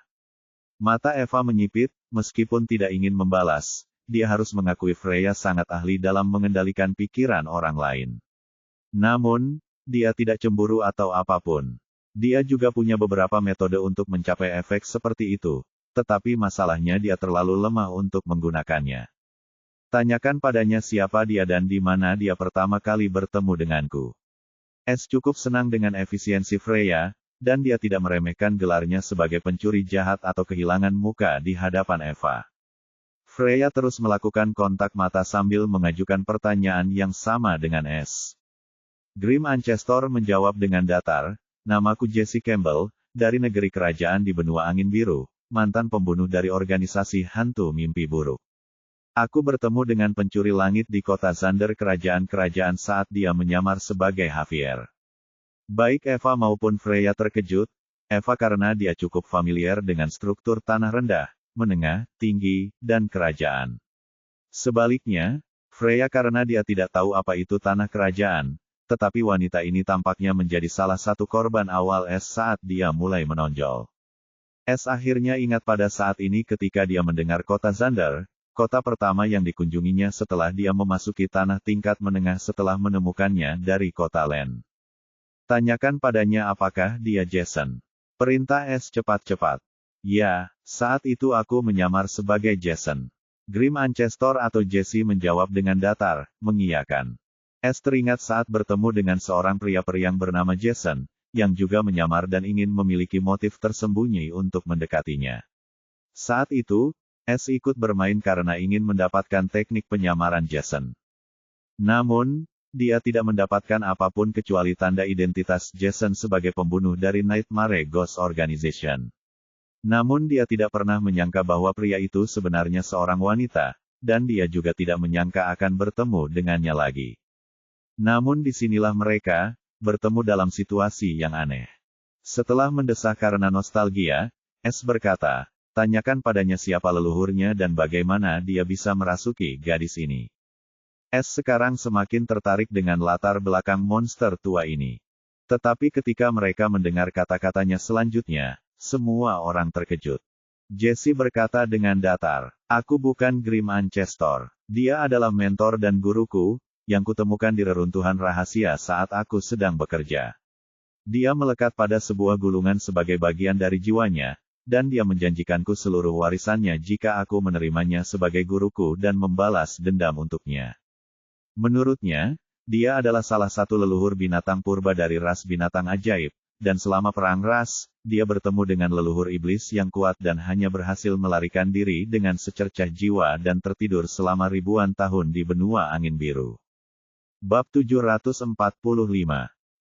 Mata Eva menyipit, meskipun tidak ingin membalas, dia harus mengakui Freya sangat ahli dalam mengendalikan pikiran orang lain. Namun, dia tidak cemburu atau apapun. Dia juga punya beberapa metode untuk mencapai efek seperti itu, tetapi masalahnya dia terlalu lemah untuk menggunakannya. Tanyakan padanya siapa dia dan di mana dia pertama kali bertemu denganku. S cukup senang dengan efisiensi Freya, dan dia tidak meremehkan gelarnya sebagai pencuri jahat atau kehilangan muka di hadapan Eva. Freya terus melakukan kontak mata sambil mengajukan pertanyaan yang sama dengan S. Grim Ancestor menjawab dengan datar, namaku Jesse Campbell, dari negeri kerajaan di benua angin biru, mantan pembunuh dari organisasi hantu mimpi buruk. Aku bertemu dengan pencuri langit di kota Xander kerajaan-kerajaan saat dia menyamar sebagai Javier. Baik Eva maupun Freya terkejut, Eva karena dia cukup familiar dengan struktur tanah rendah, menengah, tinggi, dan kerajaan. Sebaliknya, Freya karena dia tidak tahu apa itu tanah kerajaan, tetapi wanita ini tampaknya menjadi salah satu korban awal S saat dia mulai menonjol. S akhirnya ingat pada saat ini ketika dia mendengar kota Xander, kota pertama yang dikunjunginya setelah dia memasuki tanah tingkat menengah setelah menemukannya dari kota Len. Tanyakan padanya apakah dia Jason. Perintah S cepat-cepat. Ya, saat itu aku menyamar sebagai Jason. Grim Ancestor atau Jesse menjawab dengan datar, mengiyakan. S teringat saat bertemu dengan seorang pria periang bernama Jason, yang juga menyamar dan ingin memiliki motif tersembunyi untuk mendekatinya. Saat itu, S ikut bermain karena ingin mendapatkan teknik penyamaran Jason. Namun, dia tidak mendapatkan apapun kecuali tanda identitas Jason sebagai pembunuh dari Nightmare Ghost Organization. Namun dia tidak pernah menyangka bahwa pria itu sebenarnya seorang wanita, dan dia juga tidak menyangka akan bertemu dengannya lagi. Namun disinilah mereka, bertemu dalam situasi yang aneh. Setelah mendesah karena nostalgia, S berkata, tanyakan padanya siapa leluhurnya dan bagaimana dia bisa merasuki gadis ini. S sekarang semakin tertarik dengan latar belakang monster tua ini. Tetapi ketika mereka mendengar kata-katanya selanjutnya, semua orang terkejut. Jesse berkata dengan datar, aku bukan Grim Ancestor. Dia adalah mentor dan guruku, yang kutemukan di reruntuhan rahasia saat aku sedang bekerja. Dia melekat pada sebuah gulungan sebagai bagian dari jiwanya, dan dia menjanjikanku seluruh warisannya jika aku menerimanya sebagai guruku dan membalas dendam untuknya. Menurutnya, dia adalah salah satu leluhur binatang purba dari ras binatang ajaib, dan selama perang ras, dia bertemu dengan leluhur iblis yang kuat dan hanya berhasil melarikan diri dengan secercah jiwa dan tertidur selama ribuan tahun di benua angin biru. Bab 745.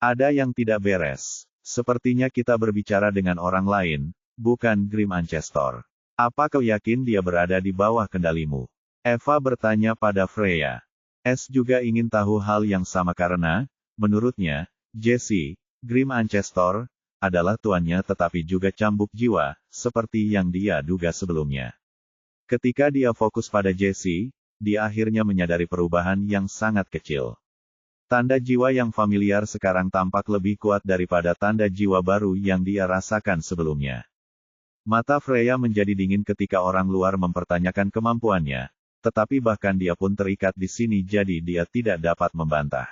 Ada yang tidak beres. Sepertinya kita berbicara dengan orang lain, bukan Grim Ancestor. Apa kau yakin dia berada di bawah kendalimu? Eva bertanya pada Freya. S juga ingin tahu hal yang sama karena, menurutnya, Jesse, Grim Ancestor, adalah tuannya tetapi juga cambuk jiwa, seperti yang dia duga sebelumnya. Ketika dia fokus pada Jesse, dia akhirnya menyadari perubahan yang sangat kecil. Tanda jiwa yang familiar sekarang tampak lebih kuat daripada tanda jiwa baru yang dia rasakan sebelumnya. Mata Freya menjadi dingin ketika orang luar mempertanyakan kemampuannya, tetapi bahkan dia pun terikat di sini jadi dia tidak dapat membantah.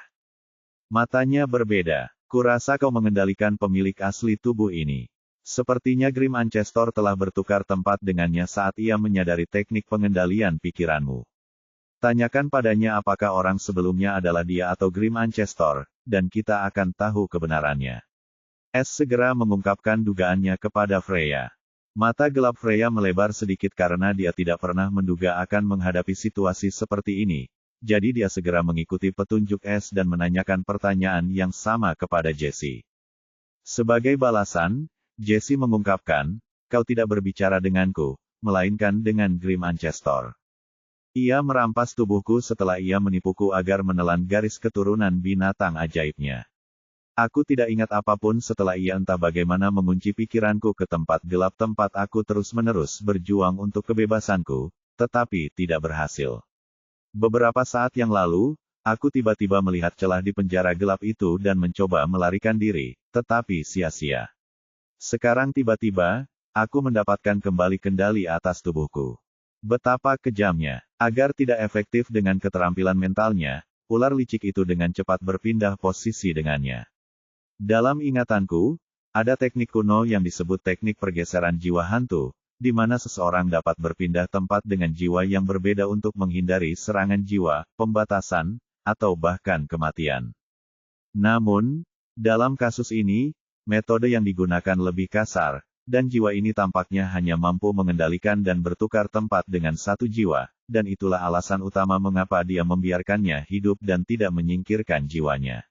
Matanya berbeda. Kurasa kau mengendalikan pemilik asli tubuh ini. Sepertinya Grim Ancestor telah bertukar tempat dengannya saat ia menyadari teknik pengendalian pikiranmu. Tanyakan padanya apakah orang sebelumnya adalah dia atau Grim Ancestor, dan kita akan tahu kebenarannya. S segera mengungkapkan dugaannya kepada Freya. Mata gelap Freya melebar sedikit karena dia tidak pernah menduga akan menghadapi situasi seperti ini. Jadi dia segera mengikuti petunjuk S dan menanyakan pertanyaan yang sama kepada Jessie. Sebagai balasan, Jessie mengungkapkan, kau tidak berbicara denganku, melainkan dengan Grim Ancestor. Ia merampas tubuhku setelah ia menipuku agar menelan garis keturunan binatang ajaibnya. Aku tidak ingat apapun setelah ia entah bagaimana mengunci pikiranku ke tempat gelap tempat aku terus-menerus berjuang untuk kebebasanku, tetapi tidak berhasil. Beberapa saat yang lalu, aku tiba-tiba melihat celah di penjara gelap itu dan mencoba melarikan diri, tetapi sia-sia. Sekarang tiba-tiba, aku mendapatkan kembali kendali atas tubuhku. Betapa kejamnya. Agar tidak efektif dengan keterampilan mentalnya, ular licik itu dengan cepat berpindah posisi dengannya. Dalam ingatanku, ada teknik kuno yang disebut teknik pergeseran jiwa hantu, di mana seseorang dapat berpindah tempat dengan jiwa yang berbeda untuk menghindari serangan jiwa, pembatasan, atau bahkan kematian. Namun, dalam kasus ini, metode yang digunakan lebih kasar, dan jiwa ini tampaknya hanya mampu mengendalikan dan bertukar tempat dengan satu jiwa, dan itulah alasan utama mengapa dia membiarkannya hidup dan tidak menyingkirkan jiwanya.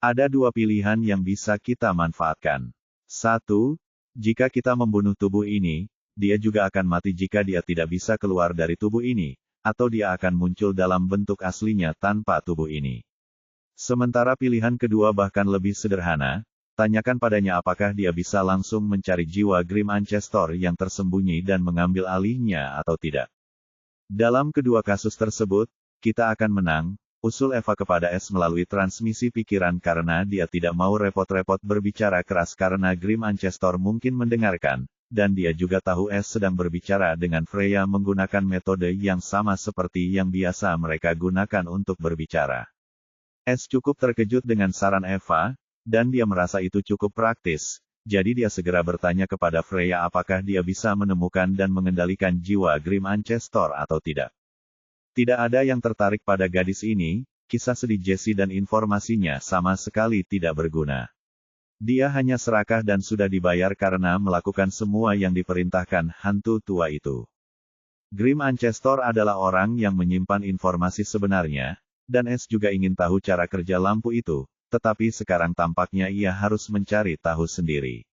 Ada dua pilihan yang bisa kita manfaatkan. 1. Jika kita membunuh tubuh ini, dia juga akan mati jika dia tidak bisa keluar dari tubuh ini, atau dia akan muncul dalam bentuk aslinya tanpa tubuh ini. Sementara pilihan kedua bahkan lebih sederhana, tanyakan padanya apakah dia bisa langsung mencari jiwa Grim Ancestor yang tersembunyi dan mengambil alihnya atau tidak. Dalam kedua kasus tersebut, kita akan menang, usul Eva kepada S melalui transmisi pikiran karena dia tidak mau repot-repot berbicara keras karena Grim Ancestor mungkin mendengarkan. Dan dia juga tahu S sedang berbicara dengan Freya menggunakan metode yang sama seperti yang biasa mereka gunakan untuk berbicara. S cukup terkejut dengan saran Eva, dan dia merasa itu cukup praktis, jadi dia segera bertanya kepada Freya apakah dia bisa menemukan dan mengendalikan jiwa Grim Ancestor atau tidak. Tidak ada yang tertarik pada gadis ini, kisah sedih Jessie dan informasinya sama sekali tidak berguna. Dia hanya serakah dan sudah dibayar karena melakukan semua yang diperintahkan hantu tua itu. Grim Ancestor adalah orang yang menyimpan informasi sebenarnya, dan S juga ingin tahu cara kerja lampu itu, tetapi sekarang tampaknya ia harus mencari tahu sendiri.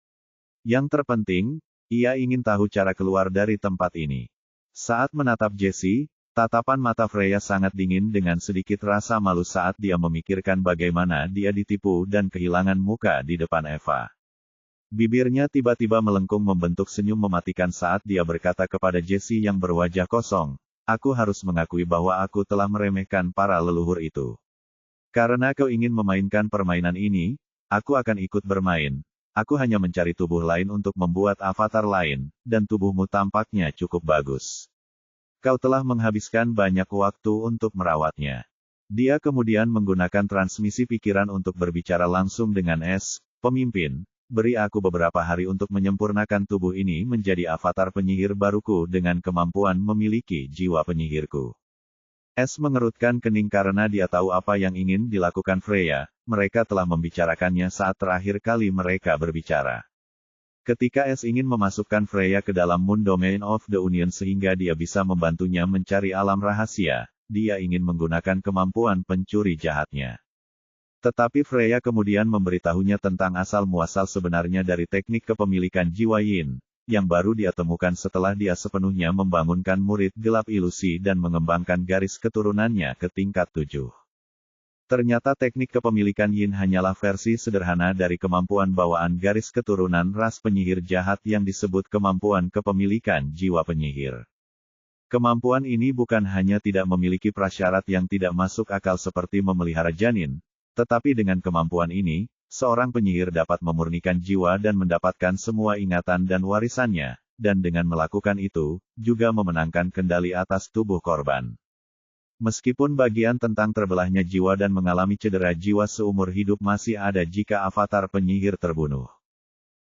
Yang terpenting, ia ingin tahu cara keluar dari tempat ini. Saat menatap Jessie, tatapan mata Freya sangat dingin dengan sedikit rasa malu saat dia memikirkan bagaimana dia ditipu dan kehilangan muka di depan Eva. Bibirnya tiba-tiba melengkung membentuk senyum mematikan saat dia berkata kepada Jessie yang berwajah kosong, aku harus mengakui bahwa aku telah meremehkan para leluhur itu. Karena kau ingin memainkan permainan ini, aku akan ikut bermain. Aku hanya mencari tubuh lain untuk membuat avatar lain, dan tubuhmu tampaknya cukup bagus. Kau telah menghabiskan banyak waktu untuk merawatnya. Dia kemudian menggunakan transmisi pikiran untuk berbicara langsung dengan S, pemimpin, beri aku beberapa hari untuk menyempurnakan tubuh ini menjadi avatar penyihir baruku dengan kemampuan memiliki jiwa penyihirku. S mengerutkan kening karena dia tahu apa yang ingin dilakukan Freya, mereka telah membicarakannya saat terakhir kali mereka berbicara. Ketika S ingin memasukkan Freya ke dalam Moon Domain of the Union sehingga dia bisa membantunya mencari alam rahasia, dia ingin menggunakan kemampuan pencuri jahatnya. Tetapi Freya kemudian memberitahunya tentang asal-muasal sebenarnya dari teknik kepemilikan jiwa Yin, yang baru dia temukan setelah dia sepenuhnya membangunkan murid gelap ilusi dan mengembangkan garis keturunannya ke tingkat 7. Ternyata teknik kepemilikan Yin hanyalah versi sederhana dari kemampuan bawaan garis keturunan ras penyihir jahat yang disebut kemampuan kepemilikan jiwa penyihir. Kemampuan ini bukan hanya tidak memiliki prasyarat yang tidak masuk akal seperti memelihara janin, tetapi dengan kemampuan ini, seorang penyihir dapat memurnikan jiwa dan mendapatkan semua ingatan dan warisannya, dan dengan melakukan itu, juga memenangkan kendali atas tubuh korban. Meskipun bagian tentang terbelahnya jiwa dan mengalami cedera jiwa seumur hidup masih ada jika avatar penyihir terbunuh.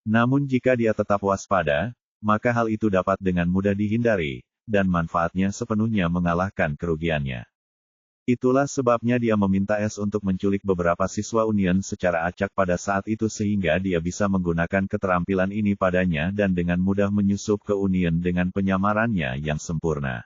Namun jika dia tetap waspada, maka hal itu dapat dengan mudah dihindari, dan manfaatnya sepenuhnya mengalahkan kerugiannya. Itulah sebabnya dia meminta S untuk menculik beberapa siswa Union secara acak pada saat itu sehingga dia bisa menggunakan keterampilan ini padanya dan dengan mudah menyusup ke Union dengan penyamarannya yang sempurna.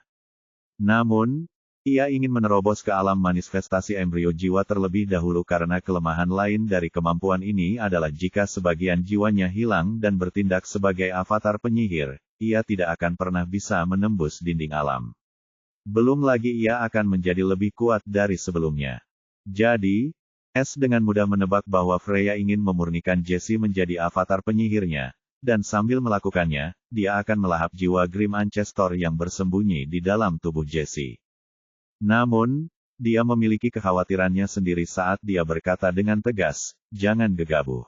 Namun, ia ingin menerobos ke alam manifestasi embrio jiwa terlebih dahulu karena kelemahan lain dari kemampuan ini adalah jika sebagian jiwanya hilang dan bertindak sebagai avatar penyihir, ia tidak akan pernah bisa menembus dinding alam. Belum lagi ia akan menjadi lebih kuat dari sebelumnya. Jadi, S dengan mudah menebak bahwa Freya ingin memurnikan Jessie menjadi avatar penyihirnya, dan sambil melakukannya, dia akan melahap jiwa Grim Ancestor yang bersembunyi di dalam tubuh Jessie. Namun, dia memiliki kekhawatirannya sendiri saat dia berkata dengan tegas, "Jangan gegabah.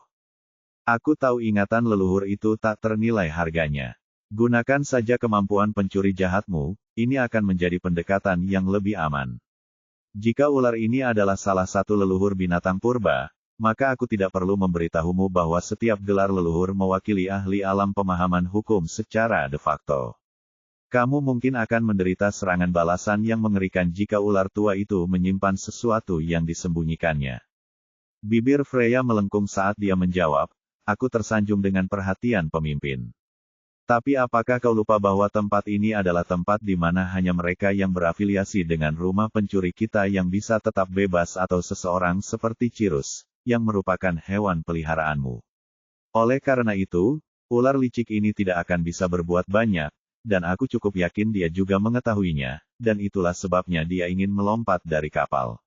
Aku tahu ingatan leluhur itu tak ternilai harganya. Gunakan saja kemampuan pencuri jahatmu, ini akan menjadi pendekatan yang lebih aman. Jika ular ini adalah salah satu leluhur binatang purba, maka aku tidak perlu memberitahumu bahwa setiap gelar leluhur mewakili ahli alam pemahaman hukum secara de facto. Kamu mungkin akan menderita serangan balasan yang mengerikan jika ular tua itu menyimpan sesuatu yang disembunyikannya." Bibir Freya melengkung saat dia menjawab, "Aku tersanjung dengan perhatian pemimpin. Tapi apakah kau lupa bahwa tempat ini adalah tempat di mana hanya mereka yang berafiliasi dengan rumah pencuri kita yang bisa tetap bebas atau seseorang seperti Cirrus, yang merupakan hewan peliharaanmu. Oleh karena itu, ular licik ini tidak akan bisa berbuat banyak, dan aku cukup yakin dia juga mengetahuinya, dan itulah sebabnya dia ingin melompat dari kapal.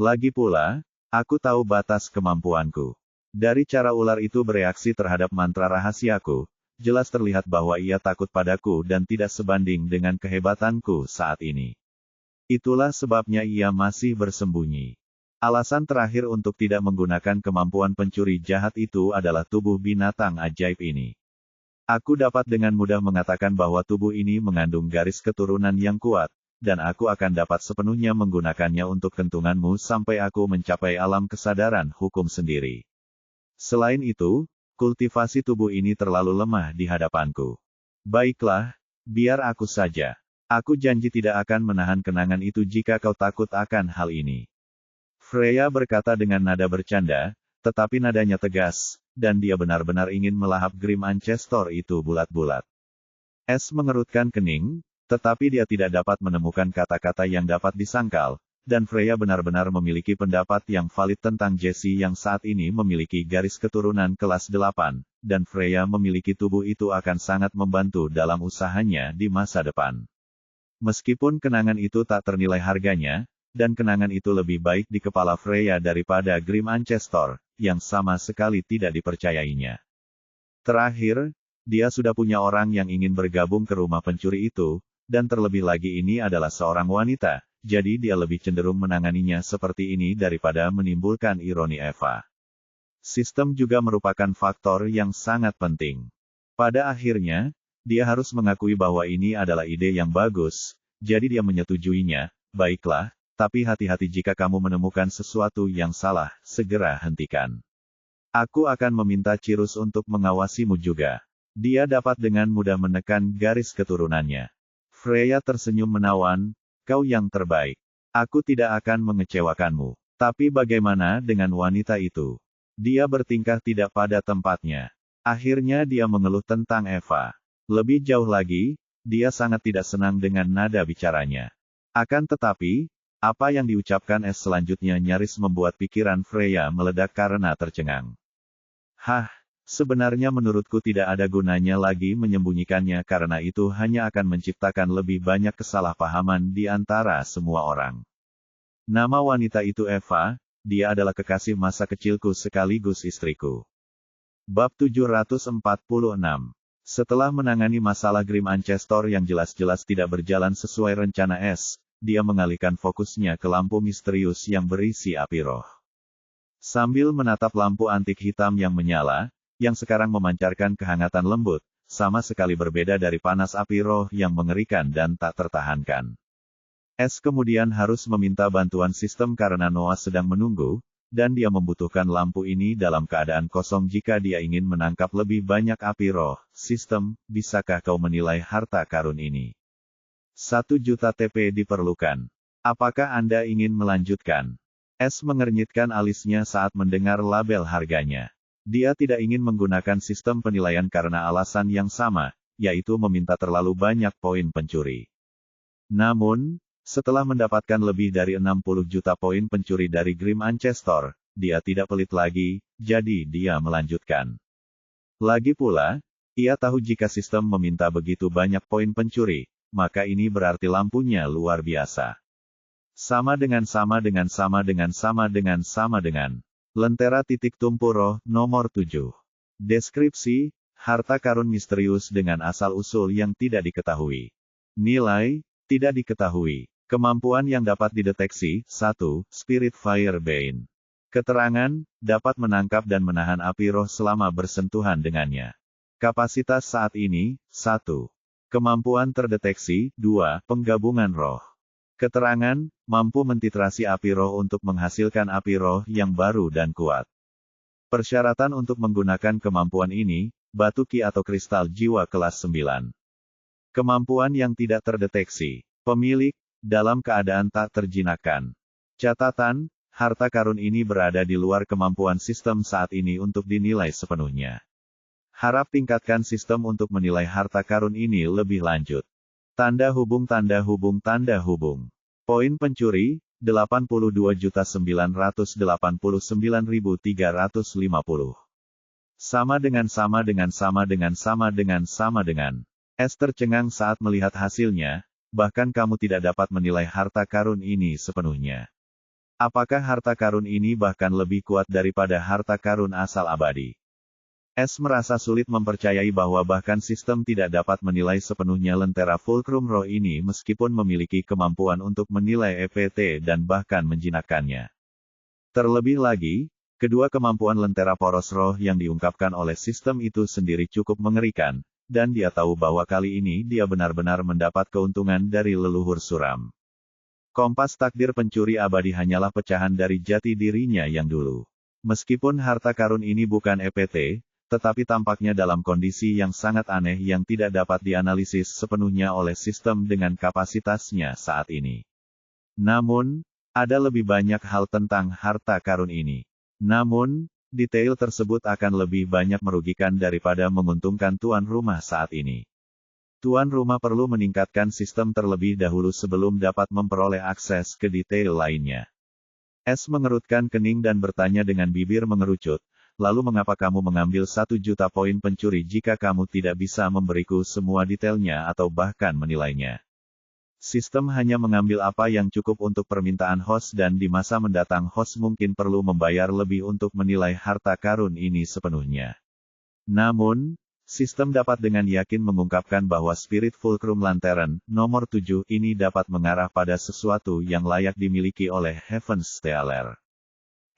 Lagi pula, aku tahu batas kemampuanku. Dari cara ular itu bereaksi terhadap mantra rahasiaku, jelas terlihat bahwa ia takut padaku dan tidak sebanding dengan kehebatanku saat ini. Itulah sebabnya ia masih bersembunyi. Alasan terakhir untuk tidak menggunakan kemampuan pencuri jahat itu adalah tubuh binatang ajaib ini. Aku dapat dengan mudah mengatakan bahwa tubuh ini mengandung garis keturunan yang kuat, dan aku akan dapat sepenuhnya menggunakannya untuk kentunganmu sampai aku mencapai alam kesadaran hukum sendiri. Selain itu, kultivasi tubuh ini terlalu lemah di hadapanku. Baiklah, biar aku saja. Aku janji tidak akan menahan kenangan itu jika kau takut akan hal ini." Freya berkata dengan nada bercanda, tetapi nadanya tegas, dan dia benar-benar ingin melahap Grim Ancestor itu bulat-bulat. S mengerutkan kening, tetapi dia tidak dapat menemukan kata-kata yang dapat disangkal, dan Freya benar-benar memiliki pendapat yang valid tentang Jessie yang saat ini memiliki garis keturunan kelas 8, dan Freya memiliki tubuh itu akan sangat membantu dalam usahanya di masa depan. Meskipun kenangan itu tak ternilai harganya, dan kenangan itu lebih baik di kepala Freya daripada Grim Ancestor, yang sama sekali tidak dipercayainya. Terakhir, dia sudah punya orang yang ingin bergabung ke rumah pencuri itu, dan terlebih lagi ini adalah seorang wanita, jadi dia lebih cenderung menanganinya seperti ini daripada menimbulkan ironi Eva. Sistem juga merupakan faktor yang sangat penting. Pada akhirnya, dia harus mengakui bahwa ini adalah ide yang bagus, jadi dia menyetujuinya. "Baiklah, tapi hati-hati jika kamu menemukan sesuatu yang salah, segera hentikan. Aku akan meminta Cirrus untuk mengawasimu juga. Dia dapat dengan mudah menekan garis keturunannya." Freya tersenyum menawan, "Kau yang terbaik. Aku tidak akan mengecewakanmu. Tapi bagaimana dengan wanita itu? Dia bertingkah tidak pada tempatnya." Akhirnya dia mengeluh tentang Eva. Lebih jauh lagi, dia sangat tidak senang dengan nada bicaranya. Akan tetapi, apa yang diucapkan S selanjutnya nyaris membuat pikiran Freya meledak karena tercengang. Sebenarnya menurutku tidak ada gunanya lagi menyembunyikannya karena itu hanya akan menciptakan lebih banyak kesalahpahaman di antara semua orang. Nama wanita itu Eva, dia adalah kekasih masa kecilku sekaligus istriku. Bab 746. Setelah menangani masalah Grim Ancestor yang jelas-jelas tidak berjalan sesuai rencana S, dia mengalihkan fokusnya ke lampu misterius yang berisi api roh. Sambil menatap lampu antik hitam yang menyala, yang sekarang memancarkan kehangatan lembut, sama sekali berbeda dari panas api roh yang mengerikan dan tak tertahankan. S kemudian harus meminta bantuan sistem karena Noah sedang menunggu, dan dia membutuhkan lampu ini dalam keadaan kosong jika dia ingin menangkap lebih banyak api roh. Sistem, bisakah kau menilai harta karun ini? 1 juta TP diperlukan. Apakah Anda ingin melanjutkan? S mengernyitkan alisnya saat mendengar label harganya. Dia tidak ingin menggunakan sistem penilaian karena alasan yang sama, yaitu meminta terlalu banyak poin pencuri. Namun, setelah mendapatkan lebih dari 60 juta poin pencuri dari Grim Ancestor, dia tidak pelit lagi, jadi dia melanjutkan. Lagi pula, ia tahu jika sistem meminta begitu banyak poin pencuri, maka ini berarti lampunya luar biasa. Sama dengan. Lentera titik tumpu roh, nomor 7. Deskripsi, harta karun misterius dengan asal-usul yang tidak diketahui. Nilai, tidak diketahui. Kemampuan yang dapat dideteksi, 1. Spirit Fire Bane. Keterangan, dapat menangkap dan menahan api roh selama bersentuhan dengannya. Kapasitas saat ini, 1. Kemampuan terdeteksi, 2. Penggabungan roh. Keterangan, mampu mentitrasi api roh untuk menghasilkan api roh yang baru dan kuat. Persyaratan untuk menggunakan kemampuan ini, batu ki atau kristal jiwa kelas 9. Kemampuan yang tidak terdeteksi. Pemilik, dalam keadaan tak terjinakkan. Catatan, harta karun ini berada di luar kemampuan sistem saat ini untuk dinilai sepenuhnya. Harap tingkatkan sistem untuk menilai harta karun ini lebih lanjut. Tanda hubung. Poin pencuri, 82.989.350. Sama dengan. S tercengang saat melihat hasilnya. Bahkan kamu tidak dapat menilai harta karun ini sepenuhnya. Apakah harta karun ini bahkan lebih kuat daripada harta karun asal abadi? S merasa sulit mempercayai bahwa bahkan sistem tidak dapat menilai sepenuhnya lentera fulcrum roh ini meskipun memiliki kemampuan untuk menilai EPT dan bahkan menjinakkannya. Terlebih lagi, kedua kemampuan lentera poros roh yang diungkapkan oleh sistem itu sendiri cukup mengerikan. Dan dia tahu bahwa kali ini dia benar-benar mendapat keuntungan dari leluhur suram. Kompas takdir pencuri abadi hanyalah pecahan dari jati dirinya yang dulu. Meskipun harta karun ini bukan EPT, tetapi tampaknya dalam kondisi yang sangat aneh yang tidak dapat dianalisis sepenuhnya oleh sistem dengan kapasitasnya saat ini. Namun, ada lebih banyak hal tentang harta karun ini. Namun, detail tersebut akan lebih banyak merugikan daripada menguntungkan tuan rumah saat ini. Tuan rumah perlu meningkatkan sistem terlebih dahulu sebelum dapat memperoleh akses ke detail lainnya. S mengerutkan kening dan bertanya dengan bibir mengerucut, lalu mengapa kamu mengambil 1 juta poin pencuri jika kamu tidak bisa memberiku semua detailnya atau bahkan menilainya? Sistem hanya mengambil apa yang cukup untuk permintaan host dan di masa mendatang host mungkin perlu membayar lebih untuk menilai harta karun ini sepenuhnya. Namun, sistem dapat dengan yakin mengungkapkan bahwa Spirit Fulcrum Lantern, nomor 7, ini dapat mengarah pada sesuatu yang layak dimiliki oleh Heaven's Stealer.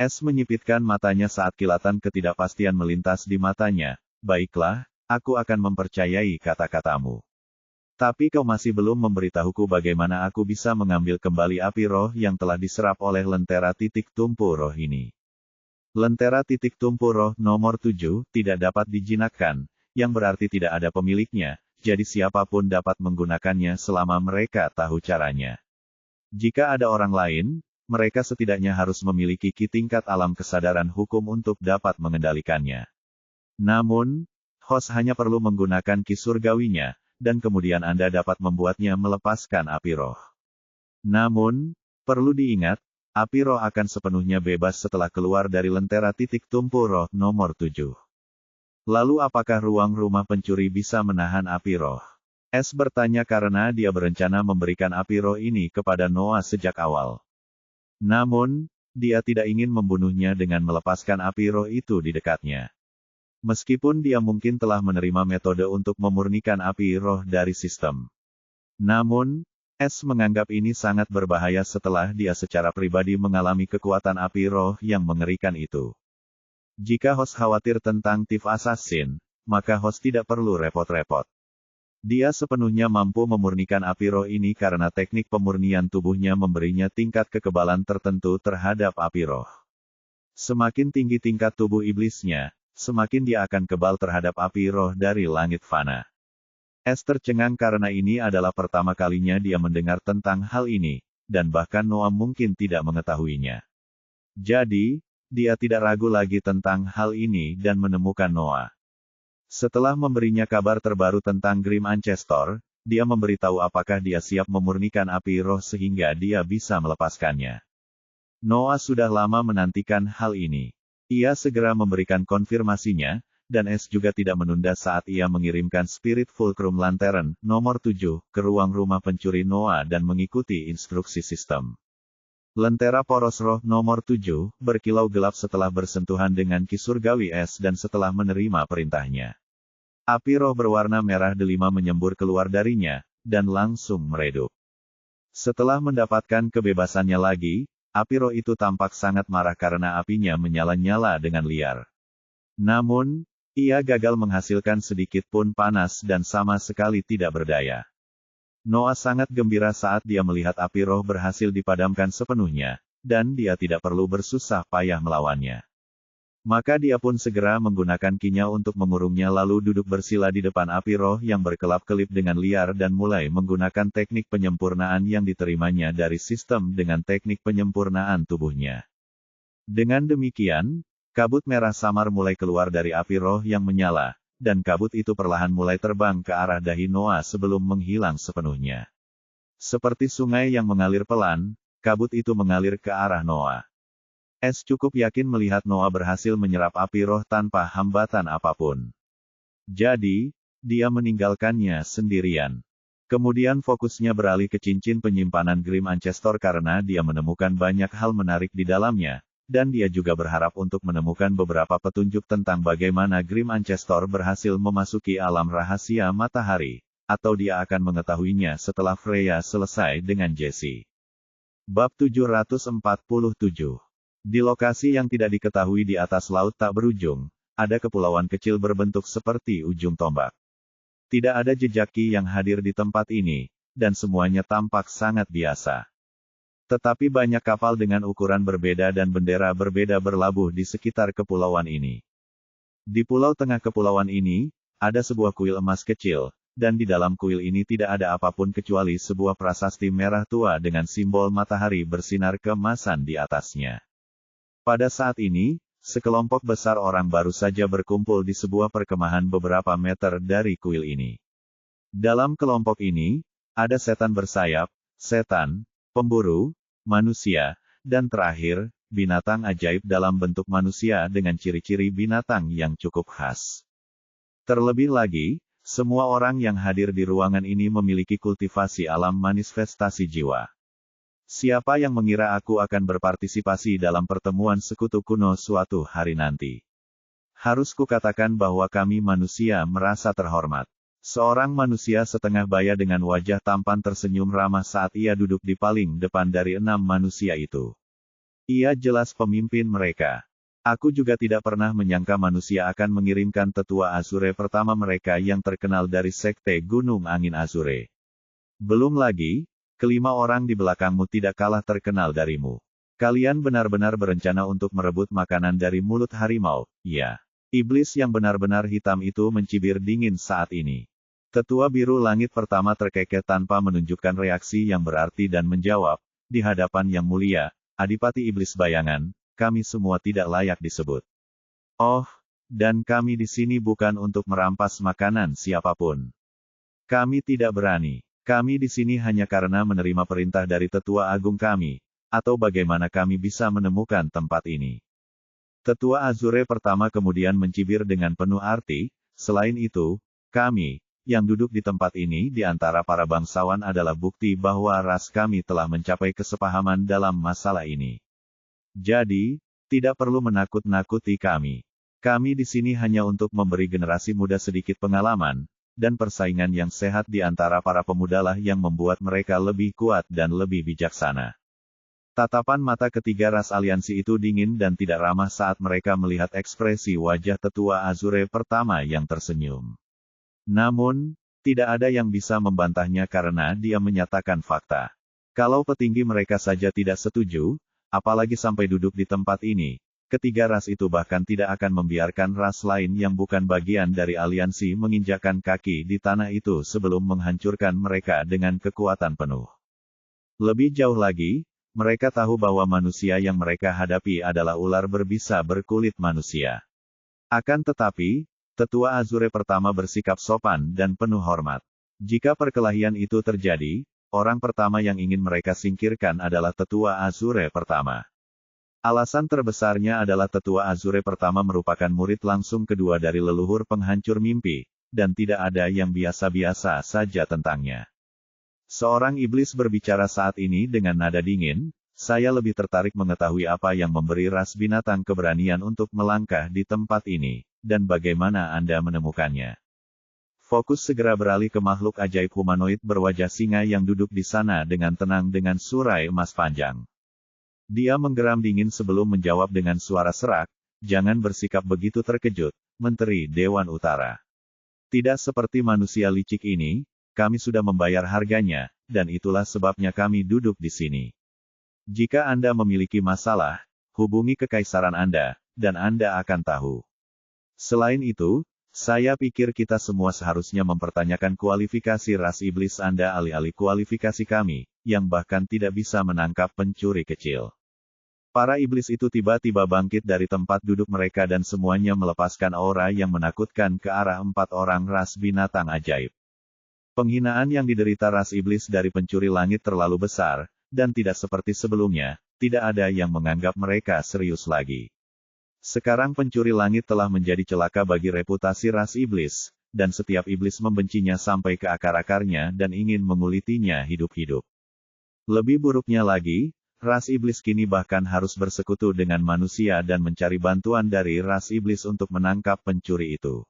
S menyipitkan matanya saat kilatan ketidakpastian melintas di matanya. Baiklah, aku akan mempercayai kata-katamu. Tapi kau masih belum memberitahuku bagaimana aku bisa mengambil kembali api roh yang telah diserap oleh lentera titik tumpu roh ini. Lentera titik tumpu roh nomor 7 tidak dapat dijinakkan, yang berarti tidak ada pemiliknya, jadi siapapun dapat menggunakannya selama mereka tahu caranya. Jika ada orang lain, mereka setidaknya harus memiliki tingkat alam kesadaran hukum untuk dapat mengendalikannya. Namun, host hanya perlu menggunakan ki surgawinya, dan kemudian Anda dapat membuatnya melepaskan api roh. Namun, perlu diingat, api roh akan sepenuhnya bebas setelah keluar dari lentera titik tumpu roh nomor 7. Lalu apakah ruang rumah pencuri bisa menahan api roh? S bertanya karena dia berencana memberikan api roh ini kepada Noah sejak awal. Namun, dia tidak ingin membunuhnya dengan melepaskan api roh itu di dekatnya. Meskipun dia mungkin telah menerima metode untuk memurnikan api roh dari sistem. Namun, S menganggap ini sangat berbahaya setelah dia secara pribadi mengalami kekuatan api roh yang mengerikan itu. Jika host khawatir tentang Thief Assassin, maka host tidak perlu repot-repot. Dia sepenuhnya mampu memurnikan api roh ini karena teknik pemurnian tubuhnya memberinya tingkat kekebalan tertentu terhadap api roh. Semakin tinggi tingkat tubuh iblisnya, semakin dia akan kebal terhadap api roh dari langit fana. Es tercengang karena ini adalah pertama kalinya dia mendengar tentang hal ini, dan bahkan Noah mungkin tidak mengetahuinya. Jadi, dia tidak ragu lagi tentang hal ini dan menemukan Noah. Setelah memberinya kabar terbaru tentang Grim Ancestor, dia memberitahu apakah dia siap memurnikan api roh sehingga dia bisa melepaskannya. Noah sudah lama menantikan hal ini. Ia segera memberikan konfirmasinya, dan Es juga tidak menunda saat ia mengirimkan Spirit Fulcrum Lantern, nomor 7, ke ruang rumah pencuri Noah dan mengikuti instruksi sistem. Lentera poros roh nomor 7, berkilau gelap setelah bersentuhan dengan Ki Surgawi Es dan setelah menerima perintahnya. Api roh berwarna merah delima menyembur keluar darinya, dan langsung meredup. Setelah mendapatkan kebebasannya lagi, api roh itu tampak sangat marah karena apinya menyala-nyala dengan liar. Namun, ia gagal menghasilkan sedikit pun panas dan sama sekali tidak berdaya. Noah sangat gembira saat dia melihat api roh berhasil dipadamkan sepenuhnya, dan dia tidak perlu bersusah payah melawannya. Maka dia pun segera menggunakan kinya untuk mengurungnya lalu duduk bersila di depan api roh yang berkelap-kelip dengan liar dan mulai menggunakan teknik penyempurnaan yang diterimanya dari sistem dengan teknik penyempurnaan tubuhnya. Dengan demikian, kabut merah samar mulai keluar dari api roh yang menyala, dan kabut itu perlahan mulai terbang ke arah dahi Noah sebelum menghilang sepenuhnya. Seperti sungai yang mengalir pelan, kabut itu mengalir ke arah Noah. Es cukup yakin melihat Noah berhasil menyerap api roh tanpa hambatan apapun. Jadi, dia meninggalkannya sendirian. Kemudian fokusnya beralih ke cincin penyimpanan Grim Ancestor karena dia menemukan banyak hal menarik di dalamnya, dan dia juga berharap untuk menemukan beberapa petunjuk tentang bagaimana Grim Ancestor berhasil memasuki alam rahasia matahari, atau dia akan mengetahuinya setelah Freya selesai dengan Jesse. Bab 747. Di lokasi yang tidak diketahui di atas laut tak berujung, ada kepulauan kecil berbentuk seperti ujung tombak. Tidak ada jejak Ki yang hadir di tempat ini, dan semuanya tampak sangat biasa. Tetapi banyak kapal dengan ukuran berbeda dan bendera berbeda berlabuh di sekitar kepulauan ini. Di pulau tengah kepulauan ini, ada sebuah kuil emas kecil, dan di dalam kuil ini tidak ada apapun kecuali sebuah prasasti merah tua dengan simbol matahari bersinar keemasan di atasnya. Pada saat ini, sekelompok besar orang baru saja berkumpul di sebuah perkemahan beberapa meter dari kuil ini. Dalam kelompok ini, ada setan bersayap, setan, pemburu, manusia, dan terakhir, binatang ajaib dalam bentuk manusia dengan ciri-ciri binatang yang cukup khas. Terlebih lagi, semua orang yang hadir di ruangan ini memiliki kultivasi alam manifestasi jiwa. Siapa yang mengira aku akan berpartisipasi dalam pertemuan sekutu kuno suatu hari nanti? Harus kukatakan bahwa kami manusia merasa terhormat. Seorang manusia setengah baya dengan wajah tampan tersenyum ramah saat ia duduk di paling depan dari 6 manusia itu. Ia jelas pemimpin mereka. Aku juga tidak pernah menyangka manusia akan mengirimkan tetua Azure pertama mereka yang terkenal dari sekte Gunung Angin Azure. Belum lagi, kelima orang di belakangmu tidak kalah terkenal darimu. Kalian benar-benar berencana untuk merebut makanan dari mulut harimau, ya. Iblis yang benar-benar hitam itu mencibir dingin saat ini. Tetua biru langit pertama terkekeh tanpa menunjukkan reaksi yang berarti dan menjawab, di hadapan yang mulia, Adipati Iblis Bayangan, kami semua tidak layak disebut. Oh, dan kami di sini bukan untuk merampas makanan siapapun. Kami tidak berani. Kami di sini hanya karena menerima perintah dari Tetua Agung kami, atau bagaimana kami bisa menemukan tempat ini. Tetua Azure pertama kemudian mencibir dengan penuh arti, selain itu, kami, yang duduk di tempat ini di antara para bangsawan adalah bukti bahwa ras kami telah mencapai kesepahaman dalam masalah ini. Jadi, tidak perlu menakut-nakuti kami. Kami di sini hanya untuk memberi generasi muda sedikit pengalaman, dan persaingan yang sehat di antara para pemudalah yang membuat mereka lebih kuat dan lebih bijaksana. Tatapan mata ketiga ras aliansi itu dingin dan tidak ramah saat mereka melihat ekspresi wajah tetua Azure pertama yang tersenyum. Namun, Tidak ada yang bisa membantahnya karena dia menyatakan fakta. Kalau petinggi mereka saja tidak setuju, apalagi sampai duduk di tempat ini, ketiga ras itu bahkan tidak akan membiarkan ras lain yang bukan bagian dari aliansi menginjakkan kaki di tanah itu sebelum menghancurkan mereka dengan kekuatan penuh. Lebih jauh lagi, mereka tahu bahwa manusia yang mereka hadapi adalah ular berbisa berkulit manusia. Akan tetapi, Tetua Azure pertama bersikap sopan dan penuh hormat. Jika perkelahian itu terjadi, orang pertama yang ingin mereka singkirkan adalah Tetua Azure pertama. Alasan terbesarnya adalah Tetua Azure pertama merupakan murid langsung kedua dari leluhur penghancur mimpi, dan tidak ada yang biasa-biasa saja tentangnya. Seorang iblis berbicara saat ini dengan nada dingin, saya lebih tertarik mengetahui apa yang memberi ras binatang keberanian untuk melangkah di tempat ini, dan bagaimana Anda menemukannya. Fokus segera beralih ke makhluk ajaib humanoid berwajah singa yang duduk di sana dengan tenang dengan surai emas panjang. Dia menggeram dingin sebelum menjawab dengan suara serak, "Jangan bersikap begitu terkejut, Menteri Dewan Utara. Tidak seperti manusia licik ini, kami sudah membayar harganya, dan itulah sebabnya kami duduk di sini. Jika Anda memiliki masalah, hubungi kekaisaran Anda, dan Anda akan tahu. Selain itu, saya pikir kita semua seharusnya mempertanyakan kualifikasi ras iblis Anda alih-alih kualifikasi kami, yang bahkan tidak bisa menangkap pencuri kecil." Para iblis itu tiba-tiba bangkit dari tempat duduk mereka dan semuanya melepaskan aura yang menakutkan ke arah 4 orang ras binatang ajaib. Penghinaan yang diderita ras iblis dari pencuri langit terlalu besar, dan tidak seperti sebelumnya, tidak ada yang menganggap mereka serius lagi. Sekarang pencuri langit telah menjadi celaka bagi reputasi ras iblis, dan setiap iblis membencinya sampai ke akar-akarnya dan ingin mengulitinya hidup-hidup. Lebih buruknya lagi, ras iblis kini bahkan harus bersekutu dengan manusia dan mencari bantuan dari ras iblis untuk menangkap pencuri itu.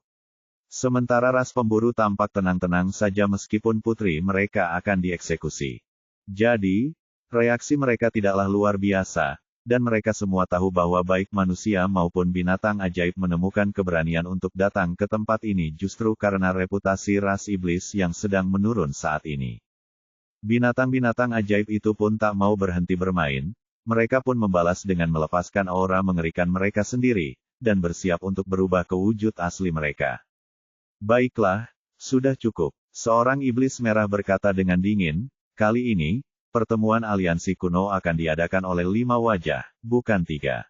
Sementara ras pemburu tampak tenang-tenang saja meskipun putri mereka akan dieksekusi. Jadi, reaksi mereka tidaklah luar biasa. Dan mereka semua tahu bahwa baik manusia maupun binatang ajaib menemukan keberanian untuk datang ke tempat ini justru karena reputasi ras iblis yang sedang menurun saat ini. Binatang-binatang ajaib itu pun tak mau berhenti bermain, mereka pun membalas dengan melepaskan aura mengerikan mereka sendiri, dan bersiap untuk berubah ke wujud asli mereka. "Baiklah, sudah cukup," seorang iblis merah berkata dengan dingin, "kali ini, pertemuan aliansi kuno akan diadakan oleh 5 wajah, bukan 3.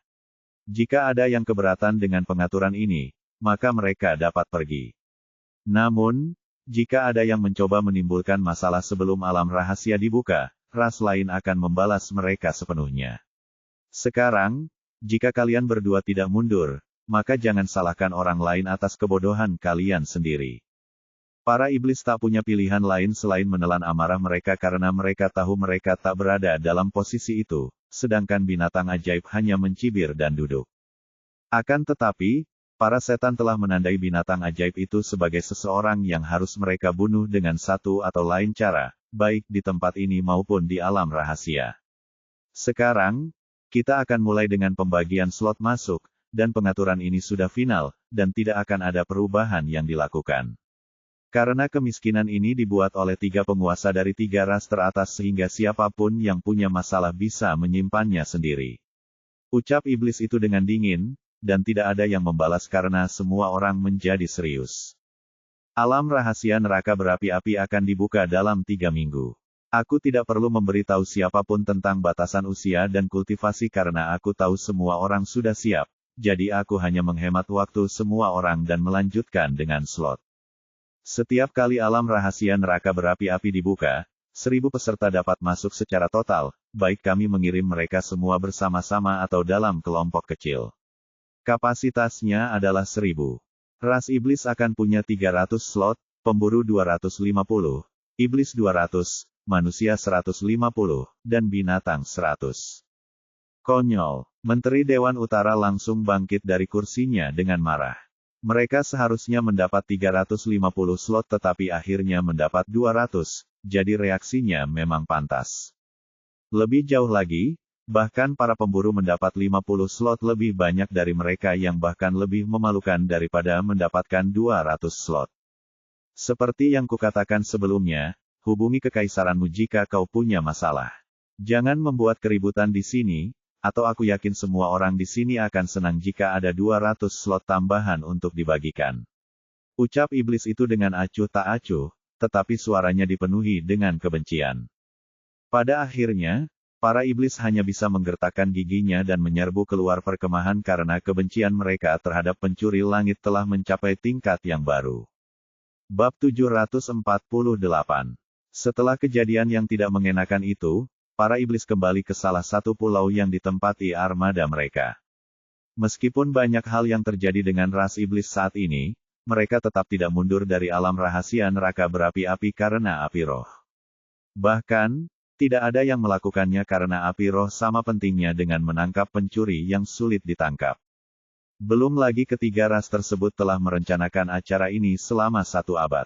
Jika ada yang keberatan dengan pengaturan ini, maka mereka dapat pergi. Namun, jika ada yang mencoba menimbulkan masalah sebelum alam rahasia dibuka, ras lain akan membalas mereka sepenuhnya. Sekarang, jika kalian berdua tidak mundur, maka jangan salahkan orang lain atas kebodohan kalian sendiri." Para iblis tak punya pilihan lain selain menelan amarah mereka karena mereka tahu mereka tak berada dalam posisi itu, sedangkan binatang ajaib hanya mencibir dan duduk. Akan tetapi, para setan telah menandai binatang ajaib itu sebagai seseorang yang harus mereka bunuh dengan satu atau lain cara, baik di tempat ini maupun di alam rahasia. Sekarang, kita akan mulai dengan pembagian slot masuk, dan pengaturan ini sudah final, dan tidak akan ada perubahan yang dilakukan. Karena kemiskinan ini dibuat oleh 3 penguasa dari 3 ras teratas sehingga siapapun yang punya masalah bisa menyimpannya sendiri. Ucap iblis itu dengan dingin, dan tidak ada yang membalas karena semua orang menjadi serius. Alam rahasia neraka berapi-api akan dibuka dalam 3 minggu. Aku tidak perlu memberitahu siapapun tentang batasan usia dan kultivasi karena aku tahu semua orang sudah siap, jadi aku hanya menghemat waktu semua orang dan melanjutkan dengan slot. Setiap kali alam rahasia neraka berapi-api dibuka, 1000 peserta dapat masuk secara total, baik kami mengirim mereka semua bersama-sama atau dalam kelompok kecil. Kapasitasnya adalah 1000. Ras iblis akan punya 300 slot, pemburu 250, iblis 200, manusia 150, dan binatang 100. Konyol. Menteri Dewan Utara langsung bangkit dari kursinya dengan marah. Mereka seharusnya mendapat 350 slot tetapi akhirnya mendapat 200, jadi reaksinya memang pantas. Lebih jauh lagi, bahkan para pemburu mendapat 50 slot lebih banyak dari mereka yang bahkan lebih memalukan daripada mendapatkan 200 slot. Seperti yang kukatakan sebelumnya, hubungi kekaisaranmu jika kau punya masalah. Jangan membuat keributan di sini, atau aku yakin semua orang di sini akan senang jika ada 200 slot tambahan untuk dibagikan. Ucap iblis itu dengan acuh tak acuh, tetapi suaranya dipenuhi dengan kebencian. Pada akhirnya, para iblis hanya bisa menggertakkan giginya dan menyerbu keluar perkemahan karena kebencian mereka terhadap pencuri langit telah mencapai tingkat yang baru. Bab 748. Setelah kejadian yang tidak mengenakan itu, para iblis kembali ke salah satu pulau yang ditempati armada mereka. Meskipun banyak hal yang terjadi dengan ras iblis saat ini, mereka tetap tidak mundur dari alam rahasia neraka berapi-api karena api roh. Bahkan, tidak ada yang melakukannya karena api roh sama pentingnya dengan menangkap pencuri yang sulit ditangkap. Belum lagi ketiga ras tersebut telah merencanakan acara ini selama 1 abad.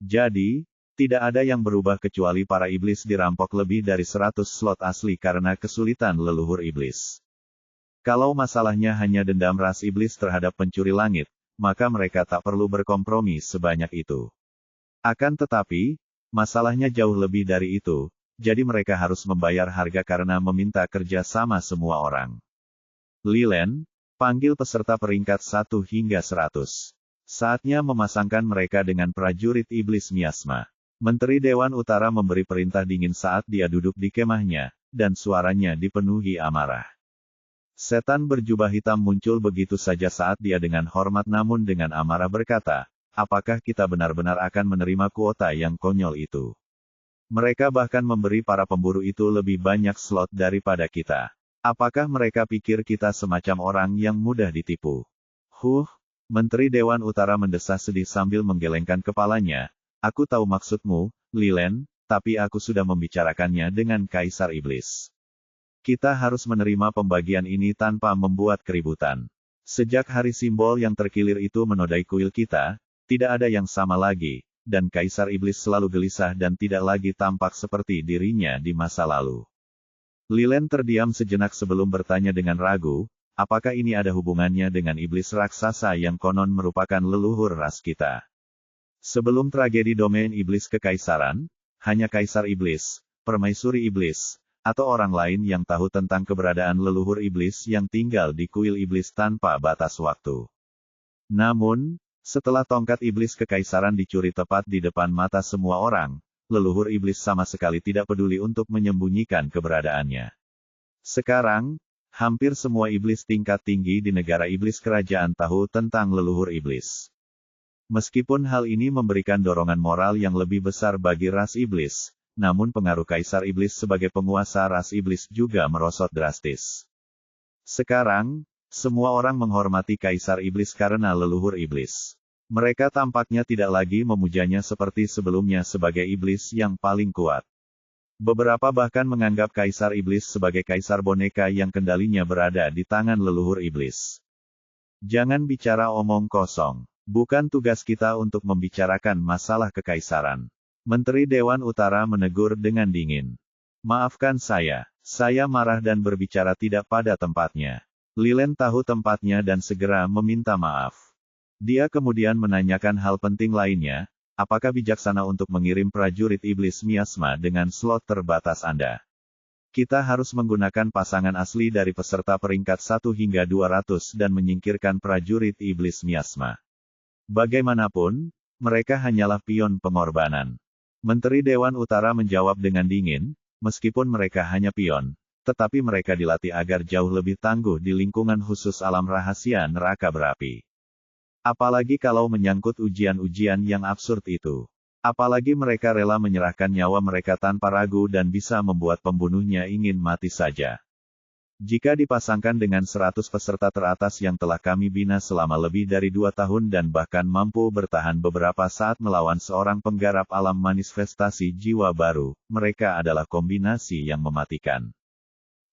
Jadi, tidak ada yang berubah kecuali para iblis dirampok lebih dari 100 slot asli karena kesulitan leluhur iblis. Kalau masalahnya hanya dendam ras iblis terhadap pencuri langit, maka mereka tak perlu berkompromi sebanyak itu. Akan tetapi, masalahnya jauh lebih dari itu, jadi mereka harus membayar harga karena meminta kerja sama semua orang. Lilen, panggil peserta peringkat 1 hingga 100. Saatnya memasangkan mereka dengan prajurit iblis miasma. Menteri Dewan Utara memberi perintah dingin saat dia duduk di kemahnya, dan suaranya dipenuhi amarah. Setan berjubah hitam muncul begitu saja saat dia dengan hormat namun dengan amarah berkata, apakah kita benar-benar akan menerima kuota yang konyol itu? Mereka bahkan memberi para pemburu itu lebih banyak slot daripada kita. Apakah mereka pikir kita semacam orang yang mudah ditipu? Menteri Dewan Utara mendesah sedih sambil menggelengkan kepalanya. Aku tahu maksudmu, Lilen, tapi aku sudah membicarakannya dengan Kaisar Iblis. Kita harus menerima pembagian ini tanpa membuat keributan. Sejak hari simbol yang terkilir itu menodai kuil kita, tidak ada yang sama lagi, dan Kaisar Iblis selalu gelisah dan tidak lagi tampak seperti dirinya di masa lalu. Lilen terdiam sejenak sebelum bertanya dengan ragu, apakah ini ada hubungannya dengan iblis raksasa yang konon merupakan leluhur ras kita? Sebelum tragedi domain iblis kekaisaran, hanya Kaisar Iblis, Permaisuri Iblis, atau orang lain yang tahu tentang keberadaan leluhur iblis yang tinggal di kuil iblis tanpa batas waktu. Namun, setelah tongkat iblis kekaisaran dicuri tepat di depan mata semua orang, leluhur iblis sama sekali tidak peduli untuk menyembunyikan keberadaannya. Sekarang, hampir semua iblis tingkat tinggi di negara iblis kerajaan tahu tentang leluhur iblis. Meskipun hal ini memberikan dorongan moral yang lebih besar bagi ras iblis, namun pengaruh Kaisar Iblis sebagai penguasa ras iblis juga merosot drastis. Sekarang, semua orang menghormati Kaisar Iblis karena leluhur iblis. Mereka tampaknya tidak lagi memujanya seperti sebelumnya sebagai iblis yang paling kuat. Beberapa bahkan menganggap Kaisar Iblis sebagai kaisar boneka yang kendalinya berada di tangan leluhur iblis. Jangan bicara omong kosong. Bukan tugas kita untuk membicarakan masalah kekaisaran. Menteri Dewan Utara menegur dengan dingin. Maafkan saya marah dan berbicara tidak pada tempatnya. Lilen tahu tempatnya dan segera meminta maaf. Dia kemudian menanyakan hal penting lainnya, apakah bijaksana untuk mengirim prajurit iblis miasma dengan slot terbatas Anda? Kita harus menggunakan pasangan asli dari peserta peringkat 1 hingga 200 dan menyingkirkan prajurit iblis miasma. Bagaimanapun, mereka hanyalah pion pengorbanan. Menteri Dewan Utara menjawab dengan dingin, meskipun mereka hanya pion, tetapi mereka dilatih agar jauh lebih tangguh di lingkungan khusus alam rahasia neraka berapi. Apalagi kalau menyangkut ujian-ujian yang absurd itu. Apalagi mereka rela menyerahkan nyawa mereka tanpa ragu dan bisa membuat pembunuhnya ingin mati saja. Jika dipasangkan dengan 100 peserta teratas yang telah kami bina selama lebih dari 2 tahun dan bahkan mampu bertahan beberapa saat melawan seorang penggarap alam manifestasi jiwa baru, mereka adalah kombinasi yang mematikan.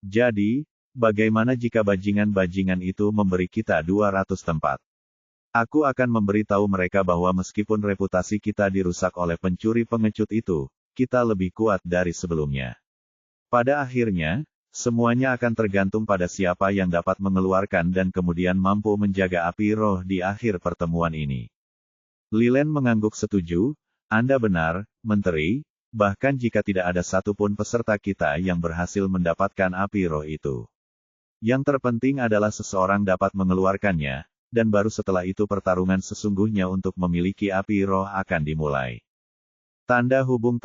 Jadi, bagaimana jika bajingan-bajingan itu memberi kita 200 tempat? Aku akan memberitahu mereka bahwa meskipun reputasi kita dirusak oleh pencuri pengecut itu, kita lebih kuat dari sebelumnya. Pada akhirnya, semuanya akan tergantung pada siapa yang dapat mengeluarkan dan kemudian mampu menjaga api roh di akhir pertemuan ini. Lilen mengangguk setuju, Anda benar, Menteri, bahkan jika tidak ada satupun peserta kita yang berhasil mendapatkan api roh itu. Yang terpenting adalah seseorang dapat mengeluarkannya, dan baru setelah itu pertarungan sesungguhnya untuk memiliki api roh akan dimulai. Tanda hubung.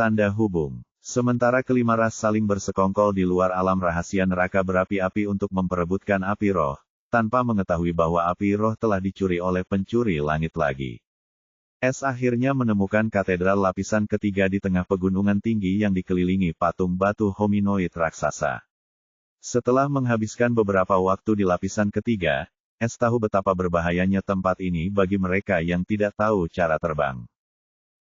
Sementara kelima ras saling bersekongkol di luar alam rahasia neraka berapi-api untuk memperebutkan api roh, tanpa mengetahui bahwa api roh telah dicuri oleh pencuri langit lagi. Es akhirnya menemukan katedral lapisan ketiga di tengah pegunungan tinggi yang dikelilingi patung batu hominoid raksasa. Setelah menghabiskan beberapa waktu di lapisan ketiga, Es tahu betapa berbahayanya tempat ini bagi mereka yang tidak tahu cara terbang.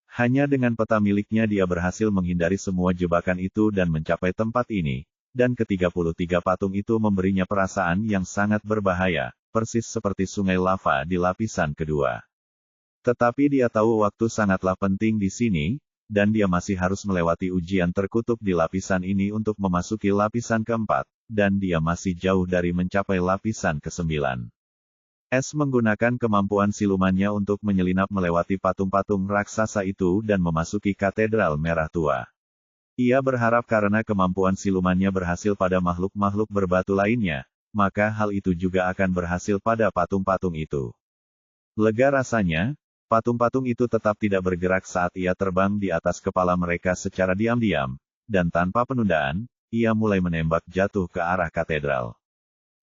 Hanya dengan peta miliknya dia berhasil menghindari semua jebakan itu dan mencapai tempat ini, dan ke-33 patung itu memberinya perasaan yang sangat berbahaya, persis seperti sungai lava di lapisan kedua. Tetapi dia tahu waktu sangatlah penting di sini, dan dia masih harus melewati ujian terkutuk di lapisan ini untuk memasuki lapisan keempat, dan dia masih jauh dari mencapai lapisan ke-9. Es menggunakan kemampuan silumannya untuk menyelinap melewati patung-patung raksasa itu dan memasuki katedral merah tua. Ia berharap karena kemampuan silumannya berhasil pada makhluk-makhluk berbatu lainnya, maka hal itu juga akan berhasil pada patung-patung itu. Lega rasanya, patung-patung itu tetap tidak bergerak saat ia terbang di atas kepala mereka secara diam-diam, dan tanpa penundaan, ia mulai menembak jatuh ke arah katedral.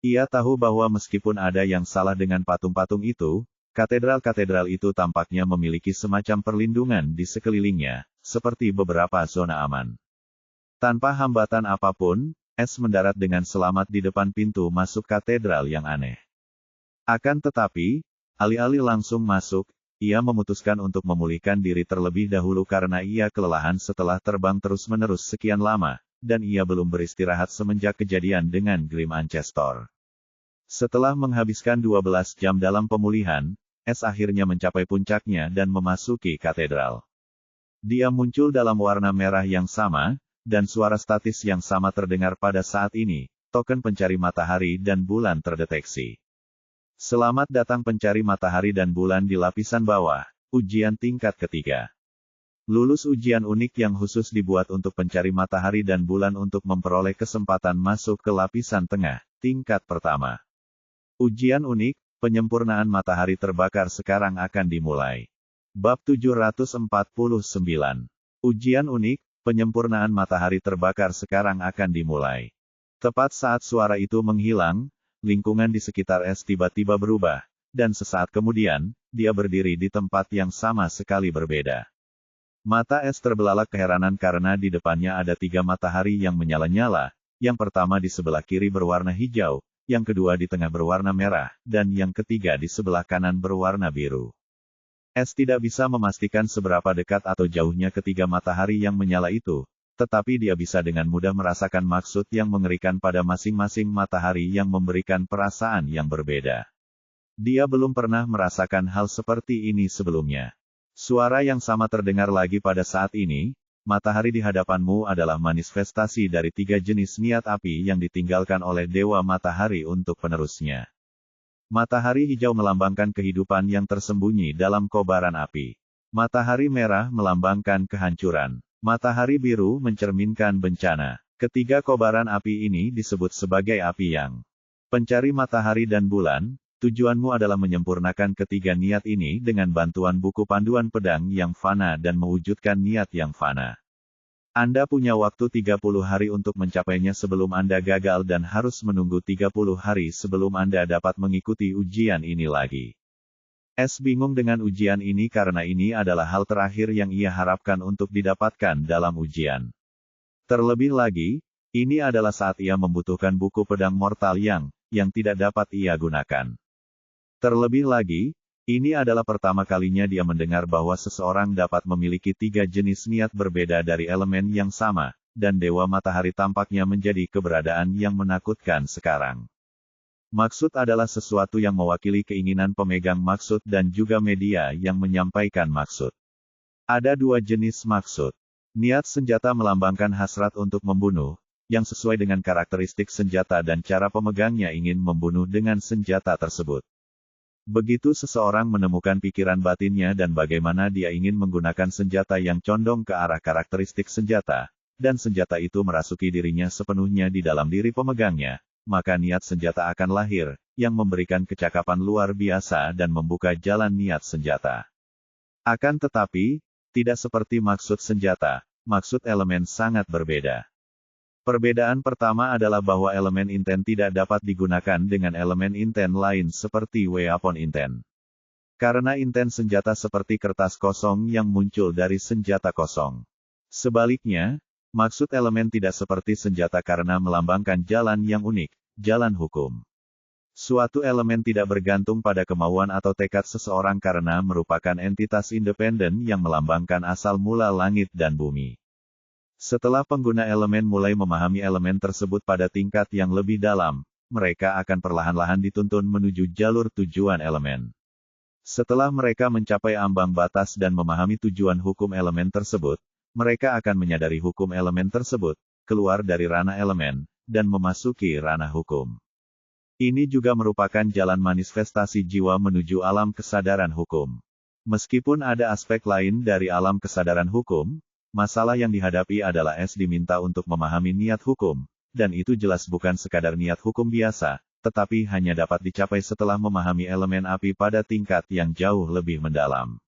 Ia tahu bahwa meskipun ada yang salah dengan patung-patung itu, katedral-katedral itu tampaknya memiliki semacam perlindungan di sekelilingnya, seperti beberapa zona aman. Tanpa hambatan apapun, Es mendarat dengan selamat di depan pintu masuk katedral yang aneh. Akan tetapi, alih-alih langsung masuk, ia memutuskan untuk memulihkan diri terlebih dahulu karena ia kelelahan setelah terbang terus-menerus sekian lama, dan ia belum beristirahat semenjak kejadian dengan Grim Ancestor. Setelah menghabiskan 12 jam dalam pemulihan, Es akhirnya mencapai puncaknya dan memasuki katedral. Dia muncul dalam warna merah yang sama, dan suara statis yang sama terdengar pada saat ini, token pencari matahari dan bulan terdeteksi. Selamat datang pencari matahari dan bulan di lapisan bawah, ujian tingkat ketiga. Lulus ujian unik yang khusus dibuat untuk pencari matahari dan bulan untuk memperoleh kesempatan masuk ke lapisan tengah, tingkat pertama. Ujian unik, penyempurnaan matahari terbakar sekarang akan dimulai. Bab 749. Ujian unik, penyempurnaan matahari terbakar sekarang akan dimulai. Tepat saat suara itu menghilang, lingkungan di sekitar Es tiba-tiba berubah, dan sesaat kemudian, dia berdiri di tempat yang sama sekali berbeda. Mata Es terbelalak keheranan karena di depannya ada 3 matahari yang menyala-nyala, yang pertama di sebelah kiri berwarna hijau, yang kedua di tengah berwarna merah, dan yang ketiga di sebelah kanan berwarna biru. Es tidak bisa memastikan seberapa dekat atau jauhnya ketiga matahari yang menyala itu, tetapi dia bisa dengan mudah merasakan maksud yang mengerikan pada masing-masing matahari yang memberikan perasaan yang berbeda. Dia belum pernah merasakan hal seperti ini sebelumnya. Suara yang sama terdengar lagi pada saat ini, matahari di hadapanmu adalah manifestasi dari 3 jenis niat api yang ditinggalkan oleh Dewa Matahari untuk penerusnya. Matahari hijau melambangkan kehidupan yang tersembunyi dalam kobaran api. Matahari merah melambangkan kehancuran. Matahari biru mencerminkan bencana. Ketiga kobaran api ini disebut sebagai api yang. Pencari matahari dan bulan, tujuanmu adalah menyempurnakan ketiga niat ini dengan bantuan buku panduan pedang yang fana dan mewujudkan niat yang fana. Anda punya waktu 30 hari untuk mencapainya sebelum Anda gagal dan harus menunggu 30 hari sebelum Anda dapat mengikuti ujian ini lagi. Es bingung dengan ujian ini karena ini adalah hal terakhir yang ia harapkan untuk didapatkan dalam ujian. Terlebih lagi, ini adalah saat ia membutuhkan buku pedang mortal yang tidak dapat ia gunakan. Terlebih lagi, ini adalah pertama kalinya dia mendengar bahwa seseorang dapat memiliki 3 jenis niat berbeda dari elemen yang sama, dan Dewa Matahari tampaknya menjadi keberadaan yang menakutkan sekarang. Maksud adalah sesuatu yang mewakili keinginan pemegang maksud dan juga media yang menyampaikan maksud. Ada 2 jenis maksud. Niat senjata melambangkan hasrat untuk membunuh, yang sesuai dengan karakteristik senjata dan cara pemegangnya ingin membunuh dengan senjata tersebut. Begitu seseorang menemukan pikiran batinnya dan bagaimana dia ingin menggunakan senjata yang condong ke arah karakteristik senjata, dan senjata itu merasuki dirinya sepenuhnya di dalam diri pemegangnya, maka niat senjata akan lahir, yang memberikan kecakapan luar biasa dan membuka jalan niat senjata. Akan tetapi, tidak seperti maksud senjata, maksud elemen sangat berbeda. Perbedaan pertama adalah bahwa elemen intent tidak dapat digunakan dengan elemen intent lain seperti weapon intent. Karena intent senjata seperti kertas kosong yang muncul dari senjata kosong. Sebaliknya, maksud elemen tidak seperti senjata karena melambangkan jalan yang unik, jalan hukum. Suatu elemen tidak bergantung pada kemauan atau tekad seseorang karena merupakan entitas independen yang melambangkan asal mula langit dan bumi. Setelah pengguna elemen mulai memahami elemen tersebut pada tingkat yang lebih dalam, mereka akan perlahan-lahan dituntun menuju jalur tujuan elemen. Setelah mereka mencapai ambang batas dan memahami tujuan hukum elemen tersebut, mereka akan menyadari hukum elemen tersebut, keluar dari ranah elemen, dan memasuki ranah hukum. Ini juga merupakan jalan manifestasi jiwa menuju alam kesadaran hukum. Meskipun ada aspek lain dari alam kesadaran hukum, masalah yang dihadapi adalah diminta untuk memahami niat hukum, dan itu jelas bukan sekadar niat hukum biasa, tetapi hanya dapat dicapai setelah memahami elemen api pada tingkat yang jauh lebih mendalam.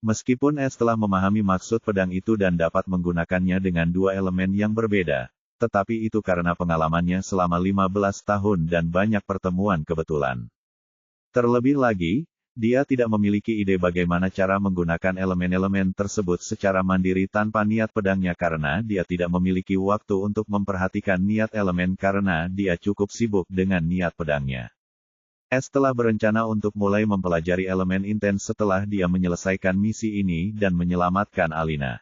Meskipun telah memahami maksud pedang itu dan dapat menggunakannya dengan dua elemen yang berbeda, tetapi itu karena pengalamannya selama 15 tahun dan banyak pertemuan kebetulan. Terlebih lagi, dia tidak memiliki ide bagaimana cara menggunakan elemen-elemen tersebut secara mandiri tanpa niat pedangnya karena dia tidak memiliki waktu untuk memperhatikan niat elemen karena dia cukup sibuk dengan niat pedangnya. Telah berencana untuk mulai mempelajari elemen intens setelah dia menyelesaikan misi ini dan menyelamatkan Alina.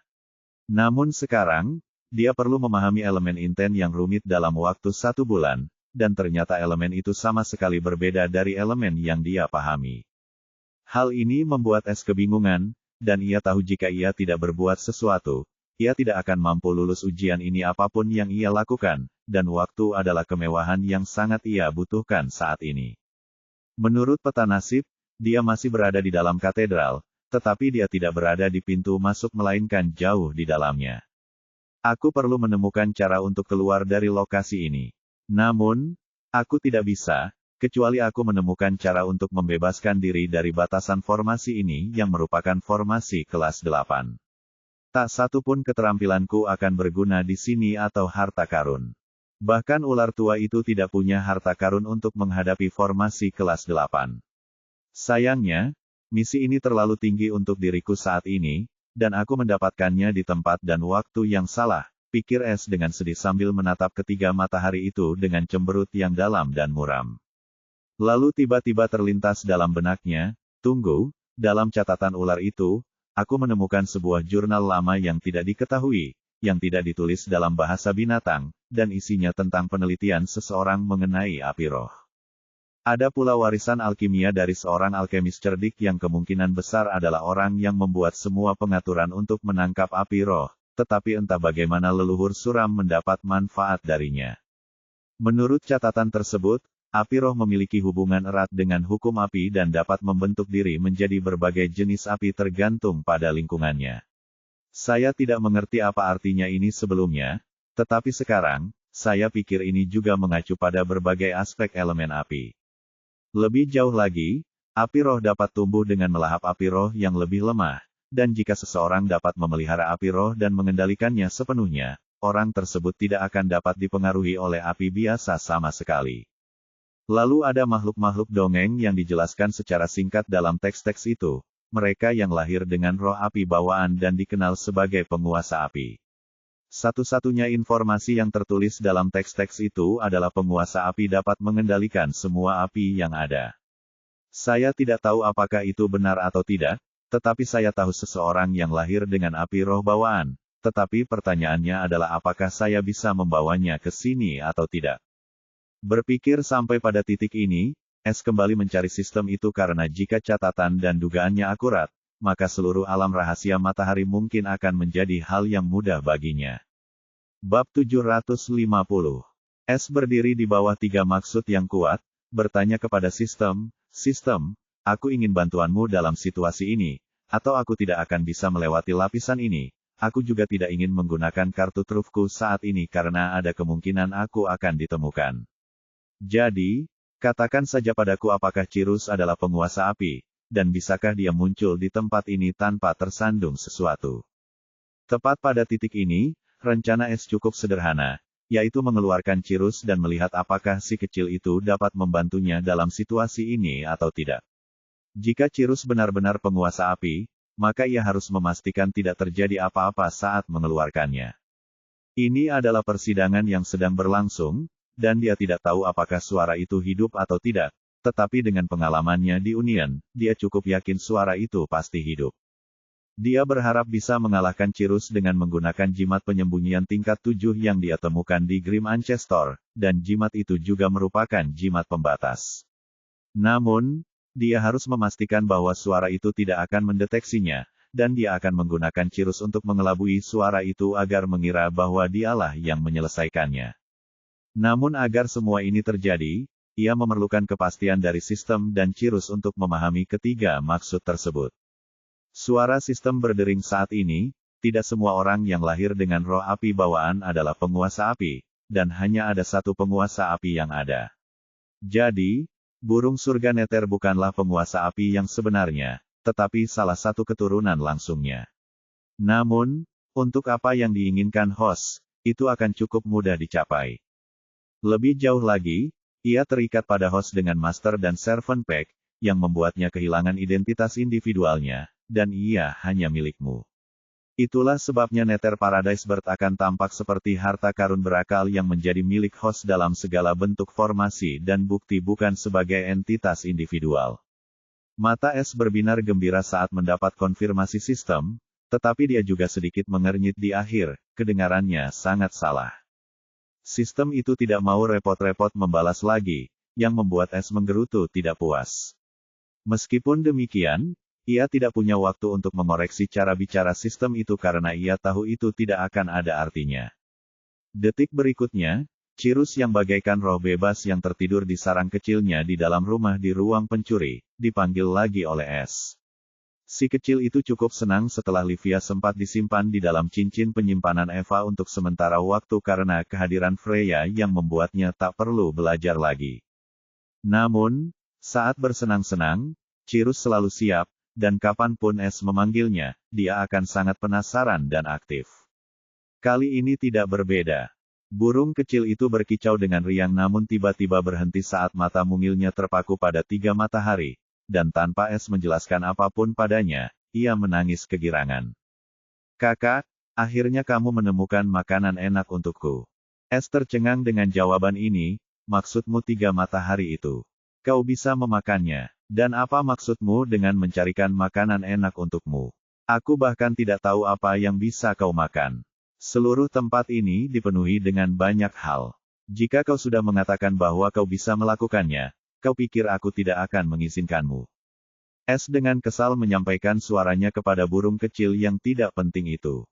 Namun sekarang, dia perlu memahami elemen intens yang rumit dalam waktu 1 bulan, dan ternyata elemen itu sama sekali berbeda dari elemen yang dia pahami. Hal ini membuat kebingungan, dan ia tahu jika ia tidak berbuat sesuatu, ia tidak akan mampu lulus ujian ini apapun yang ia lakukan, dan waktu adalah kemewahan yang sangat ia butuhkan saat ini. Menurut peta nasib, dia masih berada di dalam katedral, tetapi dia tidak berada di pintu masuk melainkan jauh di dalamnya. Aku perlu menemukan cara untuk keluar dari lokasi ini. Namun, aku tidak bisa, kecuali aku menemukan cara untuk membebaskan diri dari batasan formasi ini yang merupakan formasi kelas 8. Tak satu pun keterampilanku akan berguna di sini atau harta karun. Bahkan ular tua itu tidak punya harta karun untuk menghadapi formasi kelas 8. Sayangnya, misi ini terlalu tinggi untuk diriku saat ini, dan aku mendapatkannya di tempat dan waktu yang salah, pikir dengan sedih sambil menatap ketiga matahari itu dengan cemberut yang dalam dan muram. Lalu tiba-tiba terlintas dalam benaknya, tunggu, dalam catatan ular itu, aku menemukan sebuah jurnal lama yang tidak diketahui, yang tidak ditulis dalam bahasa binatang, dan isinya tentang penelitian seseorang mengenai api roh. Ada pula warisan alkimia dari seorang alkemis cerdik yang kemungkinan besar adalah orang yang membuat semua pengaturan untuk menangkap api roh, tetapi entah bagaimana leluhur suram mendapat manfaat darinya. Menurut catatan tersebut, api roh memiliki hubungan erat dengan hukum api dan dapat membentuk diri menjadi berbagai jenis api tergantung pada lingkungannya. Saya tidak mengerti apa artinya ini sebelumnya, tetapi sekarang, saya pikir ini juga mengacu pada berbagai aspek elemen api. Lebih jauh lagi, api roh dapat tumbuh dengan melahap api roh yang lebih lemah, dan jika seseorang dapat memelihara api roh dan mengendalikannya sepenuhnya, orang tersebut tidak akan dapat dipengaruhi oleh api biasa sama sekali. Lalu ada makhluk-makhluk dongeng yang dijelaskan secara singkat dalam teks-teks itu, mereka yang lahir dengan roh api bawaan dan dikenal sebagai penguasa api. Satu-satunya informasi yang tertulis dalam teks-teks itu adalah penguasa api dapat mengendalikan semua api yang ada. Saya tidak tahu apakah itu benar atau tidak, tetapi saya tahu seseorang yang lahir dengan api roh bawaan, tetapi pertanyaannya adalah apakah saya bisa membawanya ke sini atau tidak. Berpikir sampai pada titik ini, kembali mencari sistem itu karena jika catatan dan dugaannya akurat, maka seluruh alam rahasia matahari mungkin akan menjadi hal yang mudah baginya. Bab 750. Berdiri di bawah 3 maksud yang kuat, bertanya kepada sistem, Aku ingin bantuanmu dalam situasi ini, atau aku tidak akan bisa melewati lapisan ini. Aku juga tidak ingin menggunakan kartu trufku saat ini karena ada kemungkinan aku akan ditemukan. Jadi, katakan saja padaku apakah Cirrus adalah penguasa api, dan bisakah dia muncul di tempat ini tanpa tersandung sesuatu. Tepat pada titik ini, rencana S cukup sederhana, yaitu mengeluarkan Cirrus dan melihat apakah si kecil itu dapat membantunya dalam situasi ini atau tidak. Jika Cirrus benar-benar penguasa api, maka ia harus memastikan tidak terjadi apa-apa saat mengeluarkannya. Ini adalah persidangan yang sedang berlangsung, dan dia tidak tahu apakah suara itu hidup atau tidak, tetapi dengan pengalamannya di Union, dia cukup yakin suara itu pasti hidup. Dia berharap bisa mengalahkan Cirrus dengan menggunakan jimat penyembunyian tingkat 7 yang dia temukan di Grim Ancestor, dan jimat itu juga merupakan jimat pembatas. Namun, dia harus memastikan bahwa suara itu tidak akan mendeteksinya, dan dia akan menggunakan Cirrus untuk mengelabui suara itu agar mengira bahwa dialah yang menyelesaikannya. Namun agar semua ini terjadi, ia memerlukan kepastian dari sistem dan Cirrus untuk memahami ketiga maksud tersebut. Suara sistem berdering saat ini, tidak semua orang yang lahir dengan roh api bawaan adalah penguasa api, dan hanya ada satu penguasa api yang ada. Jadi, burung surga neter bukanlah penguasa api yang sebenarnya, tetapi salah satu keturunan langsungnya. Namun, untuk apa yang diinginkan host, itu akan cukup mudah dicapai. Lebih jauh lagi, ia terikat pada host dengan Master dan Servant Pact, yang membuatnya kehilangan identitas individualnya, dan ia hanya milikmu. Itulah sebabnya Nether Paradise Bird akan tampak seperti harta karun berakal yang menjadi milik host dalam segala bentuk formasi dan bukti bukan sebagai entitas individual. Mata S berbinar gembira saat mendapat konfirmasi sistem, tetapi dia juga sedikit mengernyit di akhir, kedengarannya sangat salah. Sistem itu tidak mau repot-repot membalas lagi, yang membuat S menggerutu tidak puas. Meskipun demikian, ia tidak punya waktu untuk mengoreksi cara bicara sistem itu karena ia tahu itu tidak akan ada artinya. Detik berikutnya, Cirrus yang bagaikan roh bebas yang tertidur di sarang kecilnya di dalam rumah di ruang pencuri, dipanggil lagi oleh S. Si kecil itu cukup senang setelah Livia sempat disimpan di dalam cincin penyimpanan Eva untuk sementara waktu karena kehadiran Freya yang membuatnya tak perlu belajar lagi. Namun, saat bersenang-senang, Cirrus selalu siap, dan kapanpun S memanggilnya, dia akan sangat penasaran dan aktif. Kali ini tidak berbeda. Burung kecil itu berkicau dengan riang namun tiba-tiba berhenti saat mata mungilnya terpaku pada 3 matahari, dan tanpa S menjelaskan apapun padanya, ia menangis kegirangan. Kakak, akhirnya kamu menemukan makanan enak untukku. S tercengang dengan jawaban ini, maksudmu 3 matahari itu. Kau bisa memakannya. Dan apa maksudmu dengan mencarikan makanan enak untukmu? Aku bahkan tidak tahu apa yang bisa kau makan. Seluruh tempat ini dipenuhi dengan banyak hal. Jika kau sudah mengatakan bahwa kau bisa melakukannya, kau pikir aku tidak akan mengizinkanmu. S dengan kesal menyampaikan suaranya kepada burung kecil yang tidak penting itu.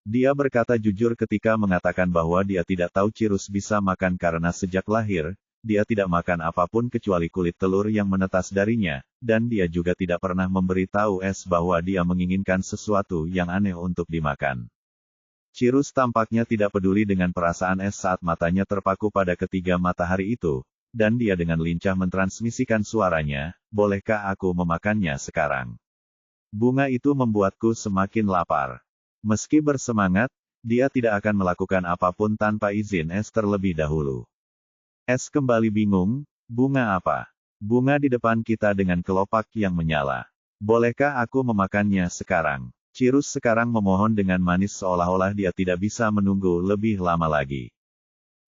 Dia berkata jujur ketika mengatakan bahwa dia tidak tahu Cirrus bisa makan karena sejak lahir, dia tidak makan apapun kecuali kulit telur yang menetas darinya, dan dia juga tidak pernah memberitahu S bahwa dia menginginkan sesuatu yang aneh untuk dimakan. Cirrus tampaknya tidak peduli dengan perasaan S saat matanya terpaku pada ketiga matahari itu, dan dia dengan lincah mentransmisikan suaranya, bolehkah aku memakannya sekarang? Bunga itu membuatku semakin lapar. Meski bersemangat, dia tidak akan melakukan apapun tanpa izin S terlebih dahulu. S kembali bingung, bunga apa? Bunga di depan kita dengan kelopak yang menyala. Bolehkah aku memakannya sekarang? Cirrus sekarang memohon dengan manis seolah-olah dia tidak bisa menunggu lebih lama lagi.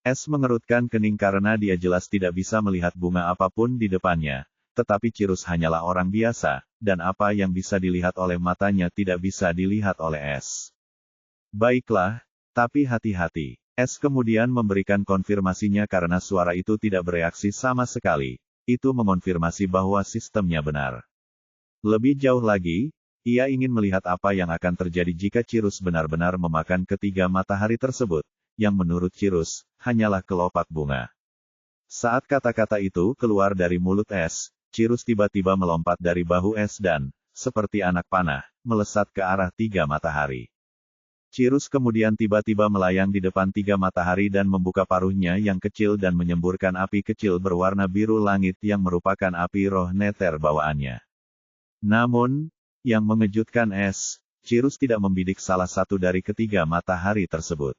S mengerutkan kening karena dia jelas tidak bisa melihat bunga apapun di depannya, tetapi Cirrus hanyalah orang biasa, dan apa yang bisa dilihat oleh matanya tidak bisa dilihat oleh S. Baiklah, tapi hati-hati. S kemudian memberikan konfirmasinya karena suara itu tidak bereaksi sama sekali. Itu mengonfirmasi bahwa sistemnya benar. Lebih jauh lagi, ia ingin melihat apa yang akan terjadi jika Cirrus benar-benar memakan ketiga matahari tersebut, yang menurut Cirrus, hanyalah kelopak bunga. Saat kata-kata itu keluar dari mulut S, Cirus tiba-tiba melompat dari bahu es dan, seperti anak panah, melesat ke arah 3 matahari. Cirus kemudian tiba-tiba melayang di depan 3 matahari dan membuka paruhnya yang kecil dan menyemburkan api kecil berwarna biru langit yang merupakan api roh neter bawaannya. Namun, yang mengejutkan Cirus tidak membidik salah satu dari ketiga matahari tersebut.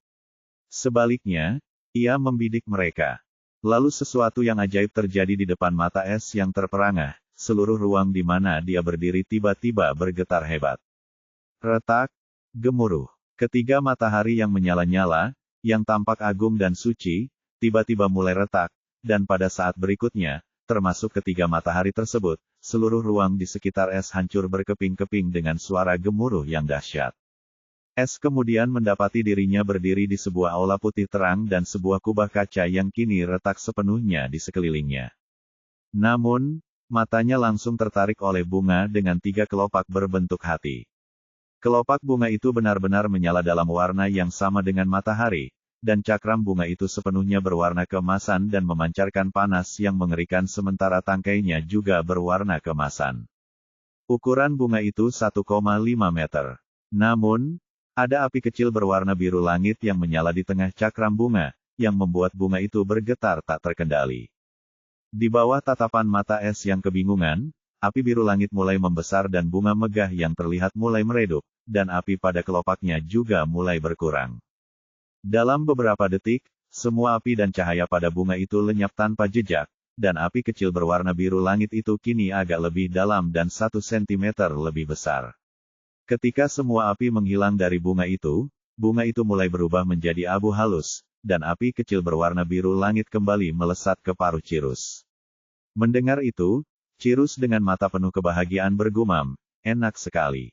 Sebaliknya, ia membidik mereka. Lalu sesuatu yang ajaib terjadi di depan mata yang terperangah, seluruh ruang di mana dia berdiri tiba-tiba bergetar hebat. Retak, gemuruh. Ketiga matahari yang menyala-nyala, yang tampak agung dan suci, tiba-tiba mulai retak, dan pada saat berikutnya, termasuk ketiga matahari tersebut, seluruh ruang di sekitar hancur berkeping-keping dengan suara gemuruh yang dahsyat. Kemudian mendapati dirinya berdiri di sebuah aula putih terang dan sebuah kubah kaca yang kini retak sepenuhnya di sekelilingnya. Namun, matanya langsung tertarik oleh bunga dengan 3 kelopak berbentuk hati. Kelopak bunga itu benar-benar menyala dalam warna yang sama dengan matahari, dan cakram bunga itu sepenuhnya berwarna keemasan dan memancarkan panas yang mengerikan sementara tangkainya juga berwarna keemasan. Ukuran bunga itu 1,5 meter. Namun, ada api kecil berwarna biru langit yang menyala di tengah cakram bunga, yang membuat bunga itu bergetar tak terkendali. Di bawah tatapan mata yang kebingungan, api biru langit mulai membesar dan bunga megah yang terlihat mulai meredup, dan api pada kelopaknya juga mulai berkurang. Dalam beberapa detik, semua api dan cahaya pada bunga itu lenyap tanpa jejak, dan api kecil berwarna biru langit itu kini agak lebih dalam dan 1 cm lebih besar. Ketika semua api menghilang dari bunga itu mulai berubah menjadi abu halus, dan api kecil berwarna biru langit kembali melesat ke paruh Cirus. Mendengar itu, Cirus dengan mata penuh kebahagiaan bergumam, enak sekali.